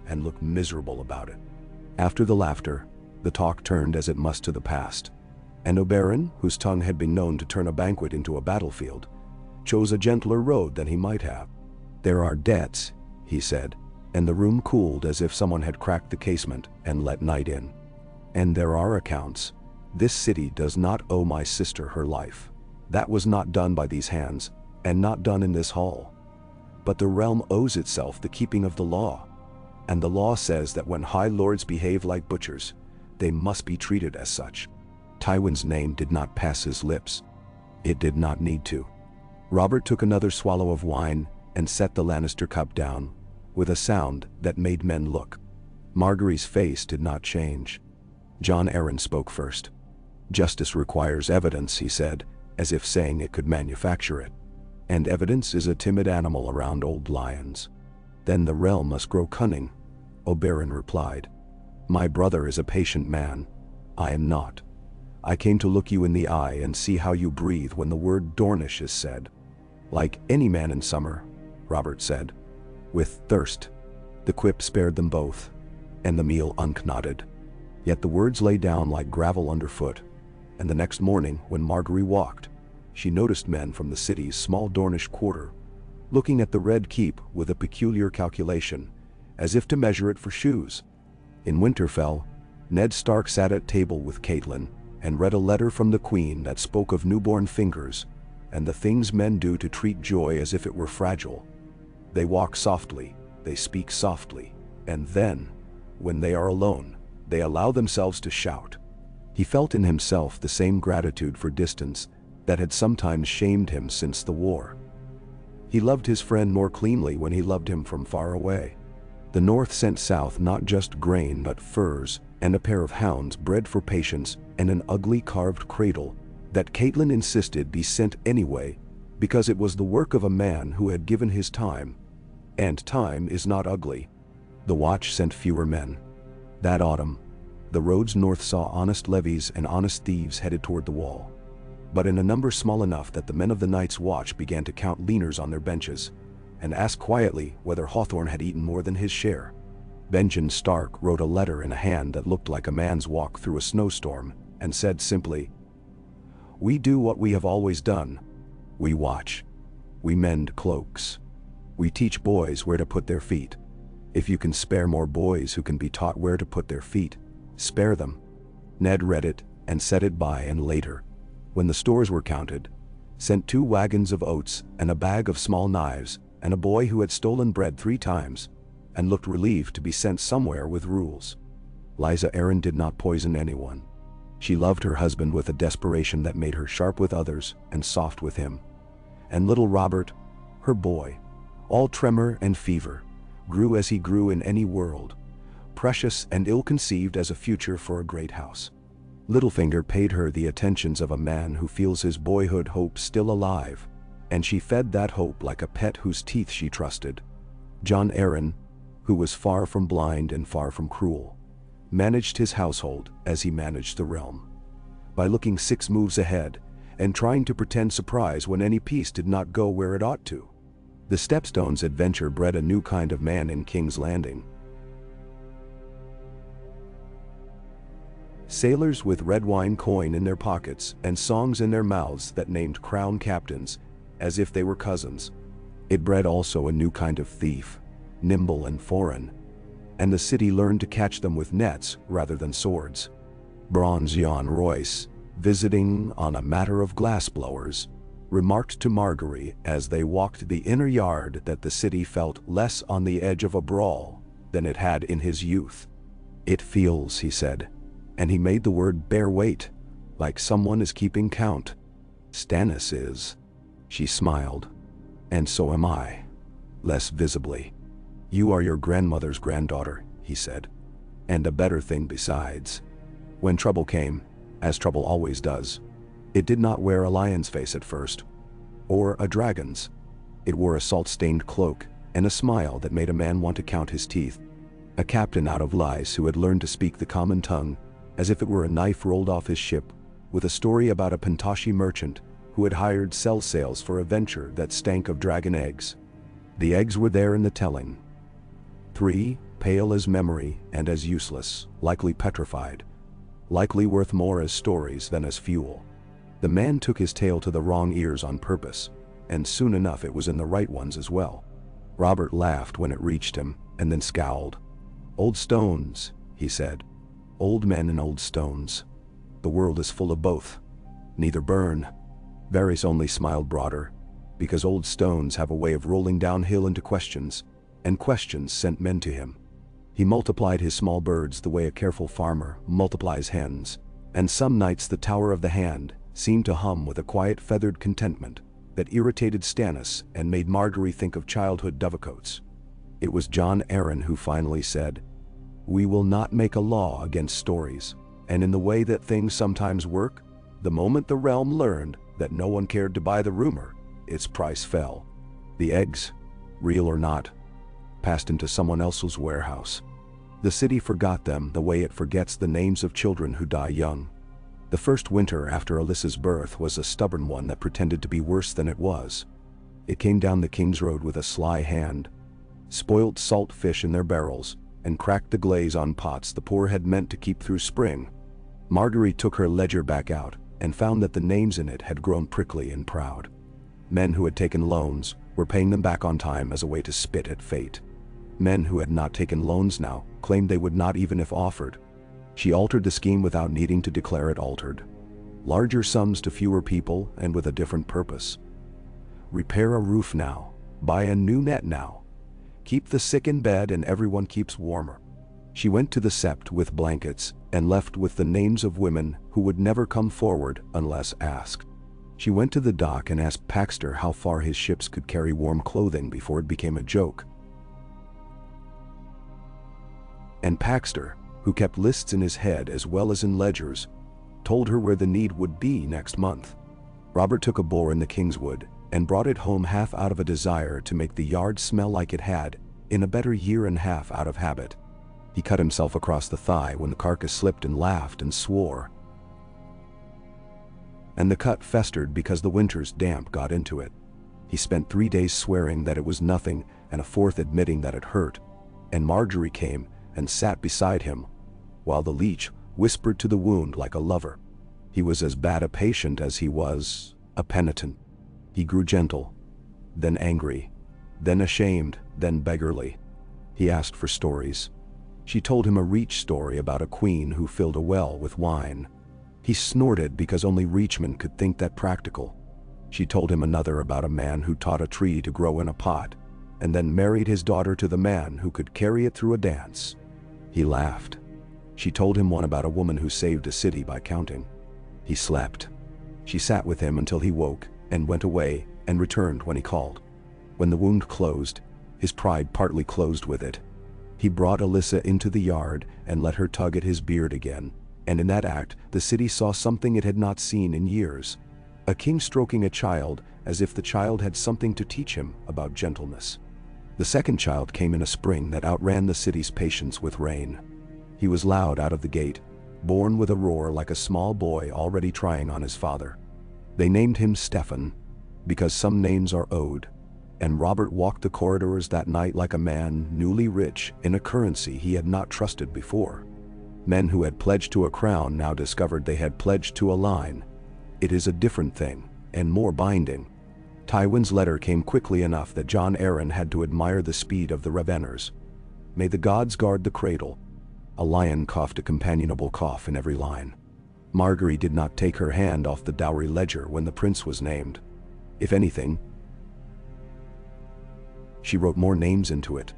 and look miserable about it. After the laughter, the talk turned as it must to the past, and Oberyn, whose tongue had been known to turn a banquet into a battlefield, chose a gentler road than he might have. "There are debts," he said, and the room cooled as if someone had cracked the casement and let night in. "And there are accounts. This city does not owe my sister her life. That was not done by these hands, and not done in this hall. But the realm owes itself the keeping of the law, and the law says that when high lords behave like butchers, they must be treated as such." Tywin's name did not pass his lips. It did not need to. Robert took another swallow of wine and set the Lannister cup down, with a sound that made men look. Margaery's face did not change. Jon Arryn spoke first. "Justice requires evidence," he said, as if saying it could manufacture it. "And evidence is a timid animal around old lions." "Then the realm must grow cunning," Oberyn replied. "My brother is a patient man. I am not. I came to look you in the eye and see how you breathe when the word Dornish is said." "Like any man in summer," Robert said. "With thirst." The quip spared them both, and the meal unknotted. Yet the words lay down like gravel underfoot, and the next morning, when Margaery walked, she noticed men from the city's small Dornish quarter, looking at the Red Keep with a peculiar calculation, as if to measure it for shoes. In Winterfell, Ned Stark sat at table with Catelyn, and read a letter from the Queen that spoke of newborn fingers, and the things men do to treat joy as if it were fragile. They walk softly, they speak softly, and then, when they are alone, they allow themselves to shout. He felt in himself the same gratitude for distance that had sometimes shamed him since the war. He loved his friend more cleanly when he loved him from far away. The North sent south not just grain but furs, and a pair of hounds bred for patience, and an ugly carved cradle that Catelyn insisted be sent anyway because it was the work of a man who had given his time, and time is not ugly. The Watch sent fewer men. That autumn, the roads north saw honest levies and honest thieves headed toward the wall, but in a number small enough that the men of the Night's Watch began to count leaners on their benches and ask quietly whether Hawthorne had eaten more than his share. Benjen Stark wrote a letter in a hand that looked like a man's walk through a snowstorm, and said simply, "We do what we have always done. We watch. We mend cloaks. We teach boys where to put their feet. If you can spare more boys who can be taught where to put their feet, spare them." Ned read it and set it by, and later, when the stores were counted, sent 2 wagons of oats and a bag of small knives, and a boy who had stolen bread 3 times, and looked relieved to be sent somewhere with rules. Lysa Arryn did not poison anyone. She loved her husband with a desperation that made her sharp with others and soft with him. And little Robert, her boy, all tremor and fever, grew as he grew in any world, precious and ill-conceived as a future for a great house. Littlefinger paid her the attentions of a man who feels his boyhood hope still alive, and she fed that hope like a pet whose teeth she trusted. Jon Arryn, who was far from blind and far from cruel, managed his household as he managed the realm. By looking 6 moves ahead and trying to pretend surprise when any piece did not go where it ought to. The Stepstones' adventure bred a new kind of man in King's Landing. Sailors with red wine coin in their pockets and songs in their mouths that named crown captains, as if they were cousins. It bred also a new kind of thief, nimble and foreign, and the city learned to catch them with nets rather than swords. Bronze Jan Royce, visiting on a matter of glassblowers, remarked to Margaery as they walked the inner yard that the city felt less on the edge of a brawl than it had in his youth. "It feels," he said, and he made the word bear weight, "like someone is keeping count." "Stannis is." She smiled. "And so am I." Less visibly. "You are your grandmother's granddaughter," he said. "And a better thing besides." When trouble came, as trouble always does, it did not wear a lion's face at first, or a dragon's. It wore a salt-stained cloak and a smile that made a man want to count his teeth. A captain out of lies who had learned to speak the common tongue as if it were a knife rolled off his ship, with a story about a Pentoshi merchant who had hired sell sails for a venture that stank of dragon eggs. The eggs were there in the telling. 3, pale as memory and as useless, likely petrified, likely worth more as stories than as fuel. The man took his tale to the wrong ears on purpose, and soon enough it was in the right ones as well. Robert laughed when it reached him, and then scowled. "Old stones," he said. "Old men and old stones. The world is full of both. Neither burn." Varys only smiled broader, because old stones have a way of rolling downhill into questions, and questions sent men to him. He multiplied his small birds the way a careful farmer multiplies hens, and some nights the Tower of the Hand seemed to hum with a quiet feathered contentment that irritated Stannis and made Margaery think of childhood dovecotes. It was Jon Arryn who finally said, "We will not make a law against stories," and in the way that things sometimes work, the moment the realm learned that no one cared to buy the rumor, its price fell. The eggs, real or not, passed into someone else's warehouse. The city forgot them the way it forgets the names of children who die young. The first winter after Alyssa's birth was a stubborn one that pretended to be worse than it was. It came down the King's Road with a sly hand, spoiled salt fish in their barrels, and cracked the glaze on pots the poor had meant to keep through spring. Margaery took her ledger back out and found that the names in it had grown prickly and proud. Men who had taken loans were paying them back on time as a way to spit at fate. Men who had not taken loans now claimed they would not even if offered. She altered the scheme without needing to declare it altered. Larger sums to fewer people and with a different purpose. Repair a roof now. Buy a new net now. Keep the sick in bed and everyone keeps warmer. She went to the sept with blankets and left with the names of women who would never come forward unless asked. She went to the dock and asked Paxter how far his ships could carry warm clothing before it became a joke. And Paxter, who kept lists in his head as well as in ledgers, told her where the need would be next month. Robert took a boar in the Kingswood and brought it home half out of a desire to make the yard smell like it had, in a better year and half out of habit. He cut himself across the thigh when the carcass slipped and laughed and swore. And the cut festered because the winter's damp got into it. He spent 3 days swearing that it was nothing and a fourth admitting that it hurt, and Margaery came and sat beside him, while the leech whispered to the wound like a lover. He was as bad a patient as he was a penitent. He grew gentle, then angry, then ashamed, then beggarly. He asked for stories. She told him a Reach story about a queen who filled a well with wine. He snorted because only Reachmen could think that practical. She told him another about a man who taught a tree to grow in a pot, and then married his daughter to the man who could carry it through a dance. He laughed. She told him one about a woman who saved a city by counting. He slept. She sat with him until he woke and went away and returned when he called. When the wound closed, his pride partly closed with it. He brought Alyssa into the yard and let her tug at his beard again, and in that act the city saw something it had not seen in years. A king stroking a child as if the child had something to teach him about gentleness. The second child came in a spring that outran the city's patience with rain. He was loud out of the gate, born with a roar like a small boy already trying on his father. They named him Stefan, because some names are owed, and Robert walked the corridors that night like a man newly rich in a currency he had not trusted before. Men who had pledged to a crown now discovered they had pledged to a line. It is a different thing, and more binding. Tywin's letter came quickly enough that Jon Arryn had to admire the speed of the Reveners. May the gods guard the cradle. A lion coughed a companionable cough in every line. Margaery did not take her hand off the dowry ledger when the prince was named. If anything, she wrote more names into it.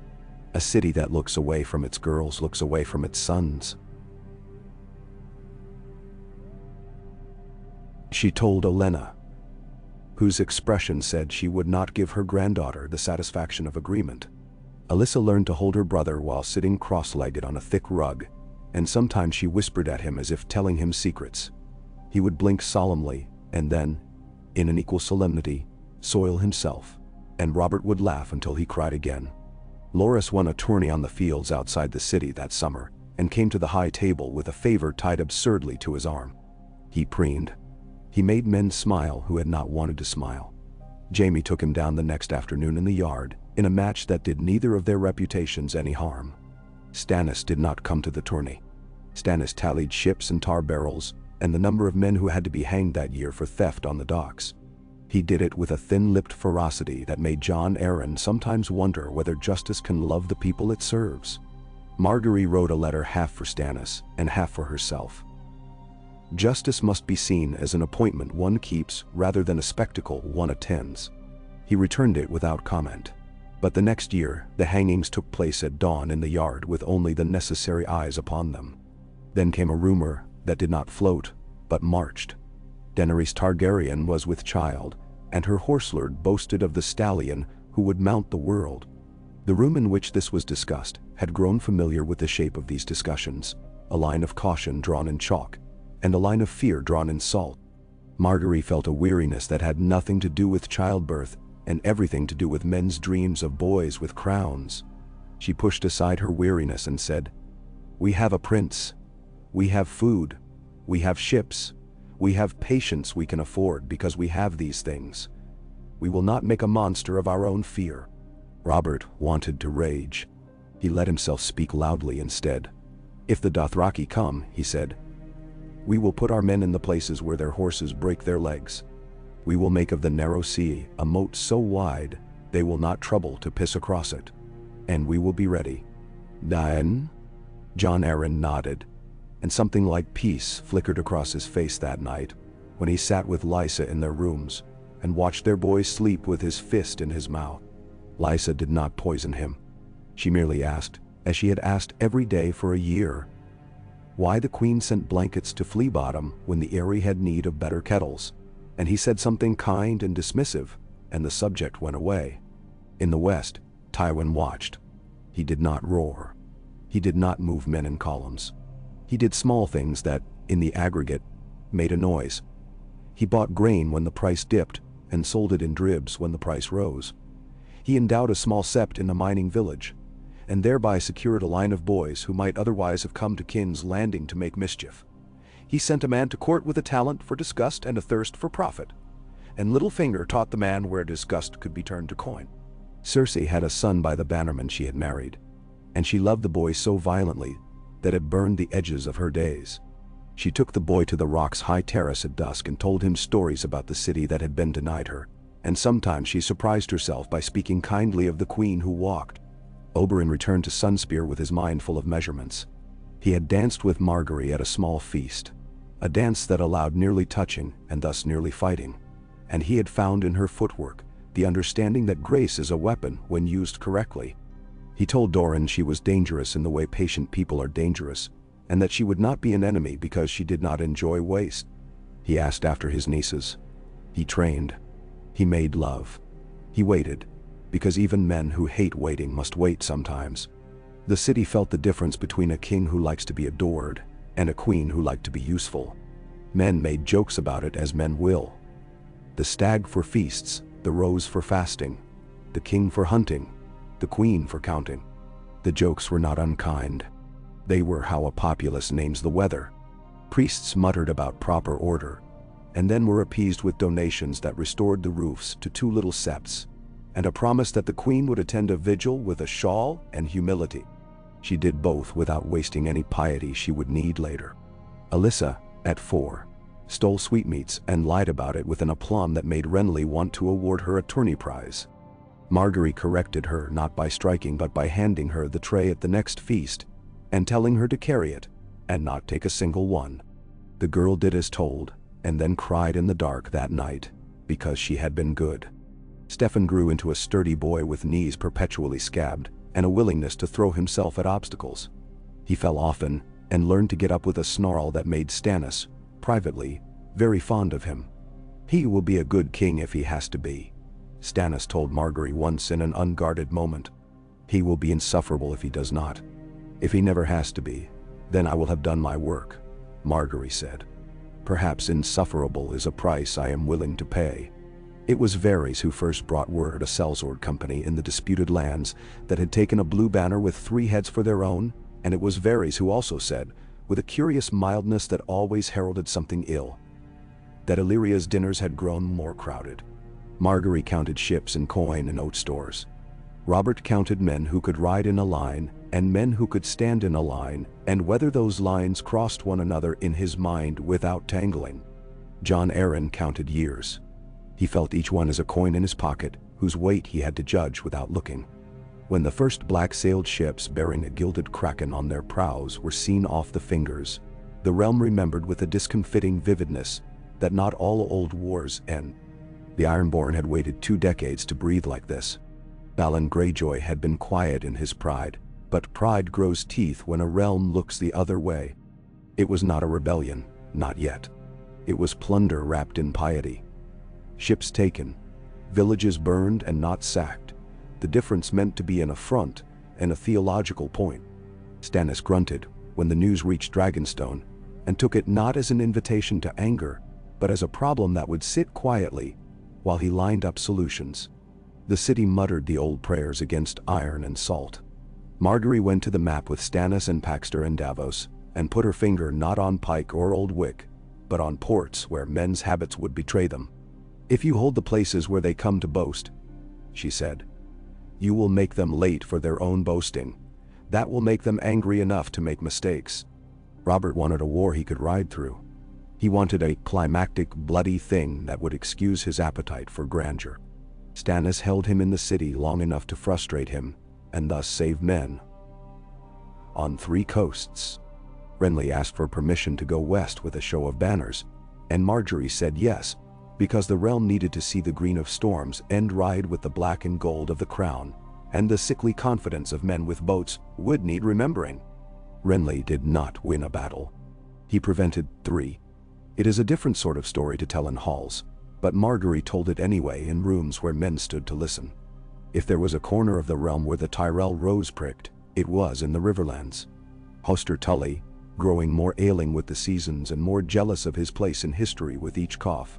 A city that looks away from its girls looks away from its sons. She told Olenna, whose expression said she would not give her granddaughter the satisfaction of agreement. Alyssa learned to hold her brother while sitting cross-legged on a thick rug, and sometimes she whispered at him as if telling him secrets. He would blink solemnly, and then, in an equal solemnity, soil himself, and Robert would laugh until he cried again. Loras won a tourney on the fields outside the city that summer, and came to the high table with a favor tied absurdly to his arm. He preened. He made men smile who had not wanted to smile. Jaime took him down the next afternoon in the yard, in a match that did neither of their reputations any harm. Stannis did not come to the tourney. Stannis tallied ships and tar barrels, and the number of men who had to be hanged that year for theft on the docks. He did it with a thin-lipped ferocity that made Jon Arryn sometimes wonder whether justice can love the people it serves. Margaery wrote a letter half for Stannis and half for herself. Justice must be seen as an appointment one keeps rather than a spectacle one attends. He returned it without comment. But the next year, the hangings took place at dawn in the yard with only the necessary eyes upon them. Then came a rumor that did not float, but marched. Daenerys Targaryen was with child, and her horselord boasted of the stallion who would mount the world. The room in which this was discussed had grown familiar with the shape of these discussions, a line of caution drawn in chalk, and a line of fear drawn in salt. Margaery felt a weariness that had nothing to do with childbirth and everything to do with men's dreams of boys with crowns. She pushed aside her weariness and said, "We have a prince. We have food. We have ships. We have patience we can afford because we have these things. We will not make a monster of our own fear." Robert wanted to rage. He let himself speak loudly instead. "If the Dothraki come," he said, "we will put our men in the places where their horses break their legs. We will make of the narrow sea a moat so wide they will not trouble to piss across it. And we will be ready." "Then?" Jon Arryn nodded, and something like peace flickered across his face that night when he sat with Lysa in their rooms and watched their boy sleep with his fist in his mouth. Lysa did not poison him. She merely asked, as she had asked every day for a year, why the queen sent blankets to Flea Bottom when the Eyrie had need of better kettles, and he said something kind and dismissive, and the subject went away. In the west, Tywin watched. He did not roar. He did not move men in columns. He did small things that, in the aggregate, made a noise. He bought grain when the price dipped and sold it in dribs when the price rose. He endowed a small sept in a mining village, and thereby secured a line of boys who might otherwise have come to King's Landing to make mischief. He sent a man to court with a talent for disgust and a thirst for profit, and Littlefinger taught the man where disgust could be turned to coin. Cersei had a son by the bannerman she had married, and she loved the boy so violently that it burned the edges of her days. She took the boy to the rock's high terrace at dusk and told him stories about the city that had been denied her, and sometimes she surprised herself by speaking kindly of the queen who walked. Oberyn returned to Sunspear with his mind full of measurements. He had danced with Margaery at a small feast, a dance that allowed nearly touching and thus nearly fighting, and he had found in her footwork the understanding that grace is a weapon when used correctly. He told Doran she was dangerous in the way patient people are dangerous, and that she would not be an enemy because she did not enjoy waste. He asked after his nieces. He trained. He made love. He waited, because even men who hate waiting must wait sometimes. The city felt the difference between a king who likes to be adored and a queen who liked to be useful. Men made jokes about it as men will. The stag for feasts, the rose for fasting, the king for hunting, the queen for counting. The jokes were not unkind. They were how a populace names the weather. Priests muttered about proper order. and then were appeased with donations that restored the roofs to 2 little septs, and a promise that the queen would attend a vigil with a shawl and humility. She did both without wasting any piety she would need later. Alyssa, at 4, stole sweetmeats and lied about it with an aplomb that made Renly want to award her a tourney prize. Margaery corrected her not by striking but by handing her the tray at the next feast and telling her to carry it and not take a single one. The girl did as told and then cried in the dark that night because she had been good. Stefan grew into a sturdy boy with knees perpetually scabbed and a willingness to throw himself at obstacles. He fell often and learned to get up with a snarl that made Stannis, privately, very fond of him. "He will be a good king if he has to be," Stannis told Margaery once in an unguarded moment. "He will be insufferable if he does not. If he never has to be, then I will have done my work," Margaery said. "Perhaps insufferable is a price I am willing to pay." It was Varys who first brought word a sellsword company in the disputed lands that had taken a blue banner with 3 heads for their own, and it was Varys who also said, with a curious mildness that always heralded something ill, that Illyria's dinners had grown more crowded. Margaery counted ships and coin in oat stores. Robert counted men who could ride in a line and men who could stand in a line and whether those lines crossed one another in his mind without tangling. Jon Arryn counted years. He felt each one as a coin in his pocket, whose weight he had to judge without looking. When the first black-sailed ships bearing a gilded kraken on their prows were seen off the fingers, the realm remembered with a discomfiting vividness that not all old wars end. The Ironborn had waited 2 decades to breathe like this. Balon Greyjoy had been quiet in his pride, but pride grows teeth when a realm looks the other way. It was not a rebellion, not yet. It was plunder wrapped in piety. Ships taken, villages burned and not sacked, the difference meant to be an affront and a theological point. Stannis grunted when the news reached Dragonstone and took it not as an invitation to anger, but as a problem that would sit quietly while he lined up solutions. The city muttered the old prayers against iron and salt. Margaery went to the map with Stannis and Paxter and Davos and put her finger not on Pike or Old Wick, but on ports where men's habits would betray them. "If you hold the places where they come to boast," she said, "you will make them late for their own boasting. That will make them angry enough to make mistakes." Robert wanted a war he could ride through. He wanted a climactic, bloody thing that would excuse his appetite for grandeur. Stannis held him in the city long enough to frustrate him, and thus save men. On 3 coasts, Renly asked for permission to go west with a show of banners, and Margaery said yes, because the realm needed to see the green of storms end ride with the black and gold of the crown, and the sickly confidence of men with boats would need remembering. Renly did not win a battle. He prevented 3. It is a different sort of story to tell in halls, but Margaery told it anyway in rooms where men stood to listen. If there was a corner of the realm where the Tyrell rose pricked, it was in the Riverlands. Hoster Tully, growing more ailing with the seasons and more jealous of his place in history with each cough,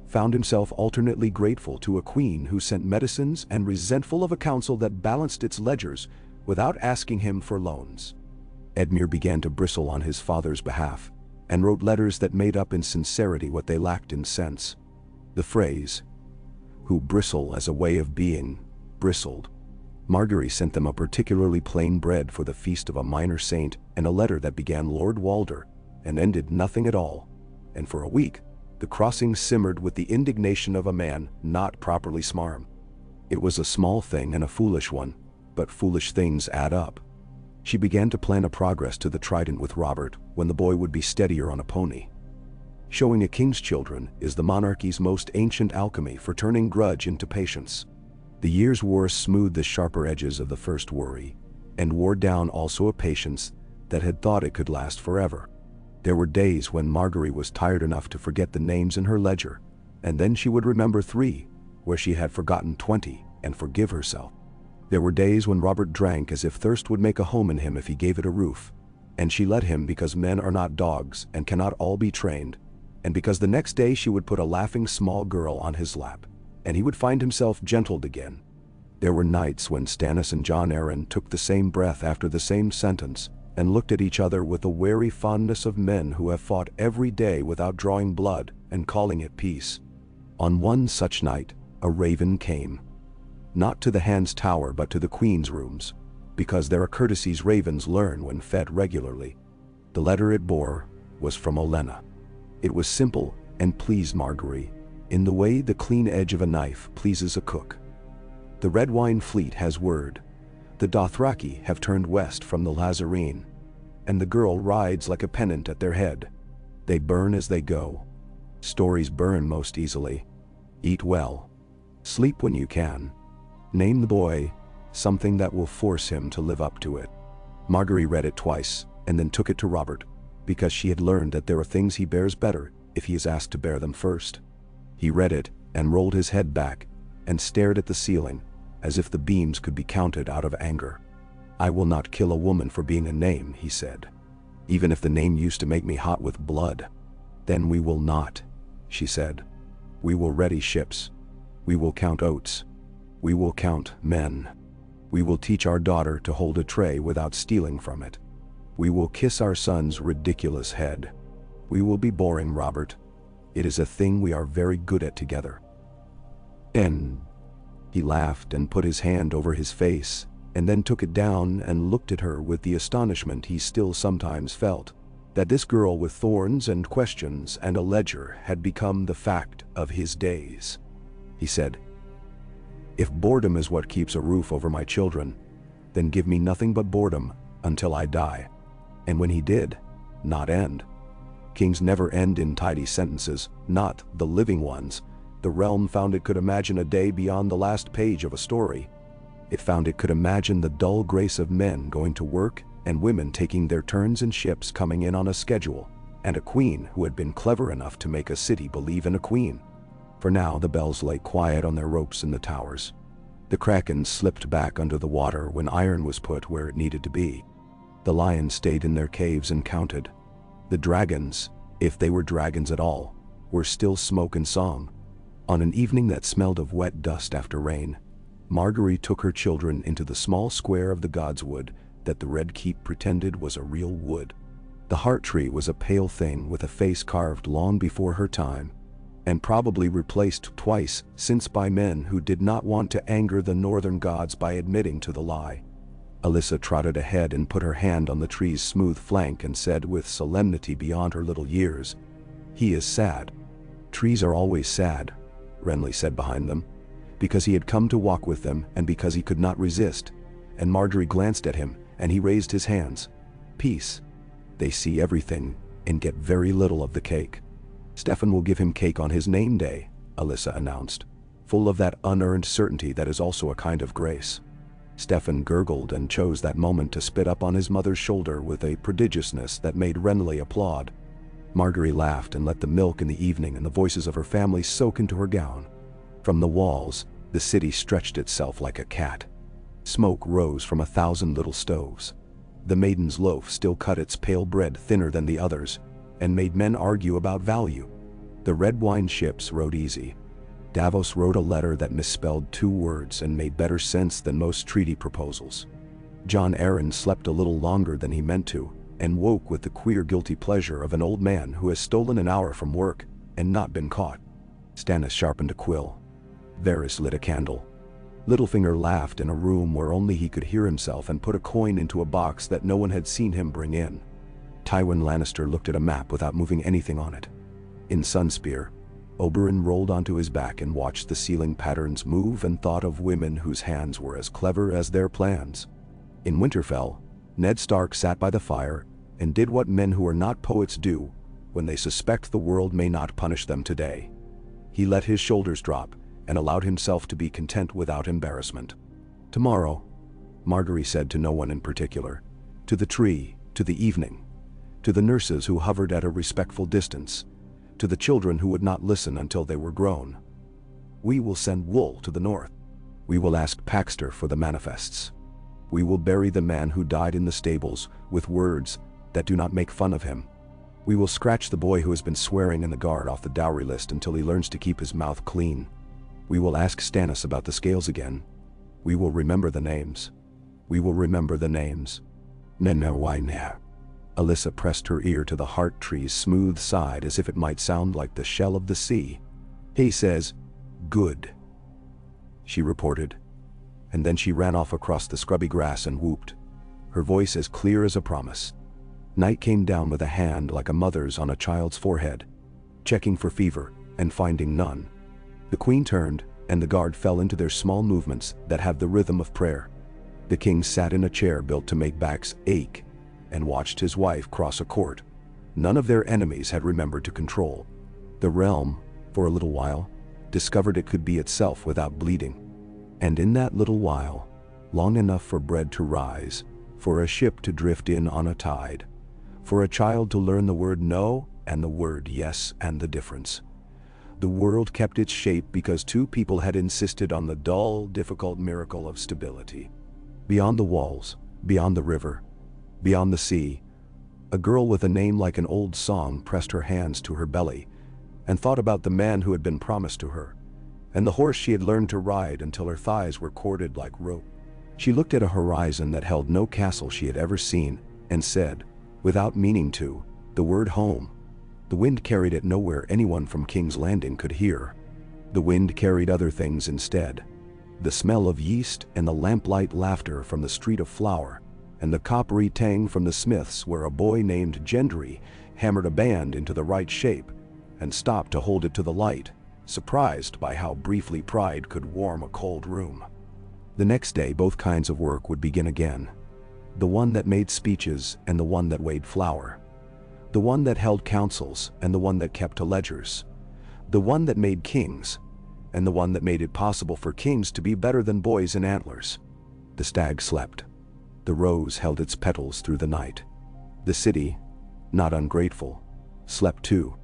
found himself alternately grateful to a queen who sent medicines and resentful of a council that balanced its ledgers without asking him for loans. Edmure began to bristle on his father's behalf, and wrote letters that made up in sincerity what they lacked in sense. The phrase, "who bristle as a way of being," bristled. Margaery sent them a particularly plain bread for the feast of a minor saint and a letter that began Lord Walder and ended nothing at all, and for a week, the crossing simmered with the indignation of a man not properly smarm. It was a small thing and a foolish one, but foolish things add up. She began to plan a progress to the Trident with Robert when the boy would be steadier on a pony. Showing a king's children is the monarchy's most ancient alchemy for turning grudge into patience. The years wore smoothed the sharper edges of the first worry, and wore down also a patience that had thought it could last forever. There were days when Margaery was tired enough to forget the names in her ledger, and then she would remember 3, where she had forgotten 20, and forgive herself. There were days when Robert drank as if thirst would make a home in him if he gave it a roof, and she let him because men are not dogs and cannot all be trained, and because the next day she would put a laughing small girl on his lap, and he would find himself gentled again. There were nights when Stannis and Jon Arryn took the same breath after the same sentence, and looked at each other with the wary fondness of men who have fought every day without drawing blood and calling it peace. On one such night, a raven came. Not to the Hand's Tower but to the Queen's rooms, because there are courtesies ravens learn when fed regularly. The letter it bore was from Olenna. It was simple and pleased Margaery, in the way the clean edge of a knife pleases a cook. The Red Wine Fleet has word. The Dothraki have turned west from the Lazarene, and the girl rides like a pennant at their head. They burn as they go. Stories burn most easily. Eat well. Sleep when you can. Name the boy something that will force him to live up to it. Margaery read it twice, and then took it to Robert, because she had learned that there are things he bears better if he is asked to bear them first. He read it, and rolled his head back, and stared at the ceiling, as if the beams could be counted out of anger. "I will not kill a woman for being a name," he said, "even if the name used to make me hot with blood." "Then we will not," she said. "We will ready ships. We will count oats. We will count men. We will teach our daughter to hold a tray without stealing from it. We will kiss our son's ridiculous head. We will be boring, Robert. It is a thing we are very good at together." And he laughed and put his hand over his face, and then took it down and looked at her with the astonishment he still sometimes felt, that this girl with thorns and questions and a ledger had become the fact of his days. He said, "If boredom is what keeps a roof over my children, then give me nothing but boredom until I die." And when he did not end, kings never end in tidy sentences, not the living ones. The realm found it could imagine a day beyond the last page of a story. It found it could imagine the dull grace of men going to work and women taking their turns in ships coming in on a schedule, and a queen who had been clever enough to make a city believe in a queen. For now the bells lay quiet on their ropes in the towers. The krakens slipped back under the water when iron was put where it needed to be. The lions stayed in their caves and counted. The dragons, if they were dragons at all, were still smoke and song. On an evening that smelled of wet dust after rain, Margaery took her children into the small square of the godswood that the Red Keep pretended was a real wood. The heart tree was a pale thing with a face carved long before her time, and probably replaced twice since by men who did not want to anger the northern gods by admitting to the lie. Alyssa trotted ahead and put her hand on the tree's smooth flank and said with solemnity beyond her little years, "He is sad." "Trees are always sad," Renly said behind them, because he had come to walk with them and because he could not resist, and Margaery glanced at him, and he raised his hands. "Peace. They see everything and get very little of the cake." "Stefan will give him cake on his name day," Alyssa announced, full of that unearned certainty that is also a kind of grace. Stefan gurgled and chose that moment to spit up on his mother's shoulder with a prodigiousness that made Renly applaud. Margaery laughed and let the milk in the evening and the voices of her family soak into her gown. From the walls, the city stretched itself like a cat. Smoke rose from 1,000 little stoves. The maiden's loaf still cut its pale bread thinner than the others, and made men argue about value. The red wine ships rode easy. Davos wrote a letter that misspelled 2 words and made better sense than most treaty proposals. Jon Arryn slept a little longer than he meant to, and woke with the queer guilty pleasure of an old man who has stolen an hour from work and not been caught. Stannis sharpened a quill. Varys lit a candle. Littlefinger laughed in a room where only he could hear himself and put a coin into a box that no one had seen him bring in. Tywin Lannister looked at a map without moving anything on it. In Sunspear, Oberyn rolled onto his back and watched the ceiling patterns move and thought of women whose hands were as clever as their plans. In Winterfell, Ned Stark sat by the fire and did what men who are not poets do when they suspect the world may not punish them today. He let his shoulders drop and allowed himself to be content without embarrassment. "Tomorrow," Margaery said to no one in particular, to the tree, to the evening, to the nurses who hovered at a respectful distance, to the children who would not listen until they were grown. "We will send wool to the north. We will ask Paxter for the manifests. We will bury the man who died in the stables with words that do not make fun of him. We will scratch the boy who has been swearing in the guard off the dowry list until he learns to keep his mouth clean. We will ask Stannis about the scales again. We will remember the names. We will remember the names." Why now? Alyssa pressed her ear to the heart tree's smooth side as if it might sound like the shell of the sea. He says, "Good," she reported, and then she ran off across the scrubby grass and whooped, her voice as clear as a promise. Night came down with a hand like a mother's on a child's forehead, checking for fever and finding none. The queen turned, and the guard fell into their small movements that have the rhythm of prayer. The king sat in a chair built to make backs ache and watched his wife cross a court none of their enemies had remembered to control. The realm, for a little while, discovered it could be itself without bleeding. And in that little while, long enough for bread to rise, for a ship to drift in on a tide, for a child to learn the word no and the word yes and the difference. The world kept its shape because two people had insisted on the dull, difficult miracle of stability. Beyond the walls, beyond the river, beyond the sea, a girl with a name like an old song pressed her hands to her belly and thought about the man who had been promised to her, and the horse she had learned to ride until her thighs were corded like rope. She looked at a horizon that held no castle she had ever seen and said, without meaning to, the word home. The wind carried it nowhere anyone from King's Landing could hear. The wind carried other things instead. The smell of yeast and the lamplight laughter from the street of flour, and the coppery tang from the smiths where a boy named Gendry hammered a band into the right shape and stopped to hold it to the light, surprised by how briefly pride could warm a cold room. The next day both kinds of work would begin again. The one that made speeches and the one that weighed flour. The one that held councils and the one that kept to ledgers. The one that made kings and the one that made it possible for kings to be better than boys in antlers. The stag slept. The rose held its petals through the night. The city, not ungrateful, slept too.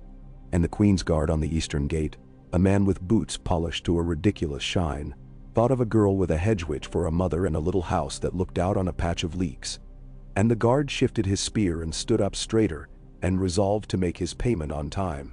And the Queen's Guard on the eastern gate, a man with boots polished to a ridiculous shine, thought of a girl with a hedge witch for a mother and a little house that looked out on a patch of leeks. And the guard shifted his spear and stood up straighter and resolved to make his payment on time.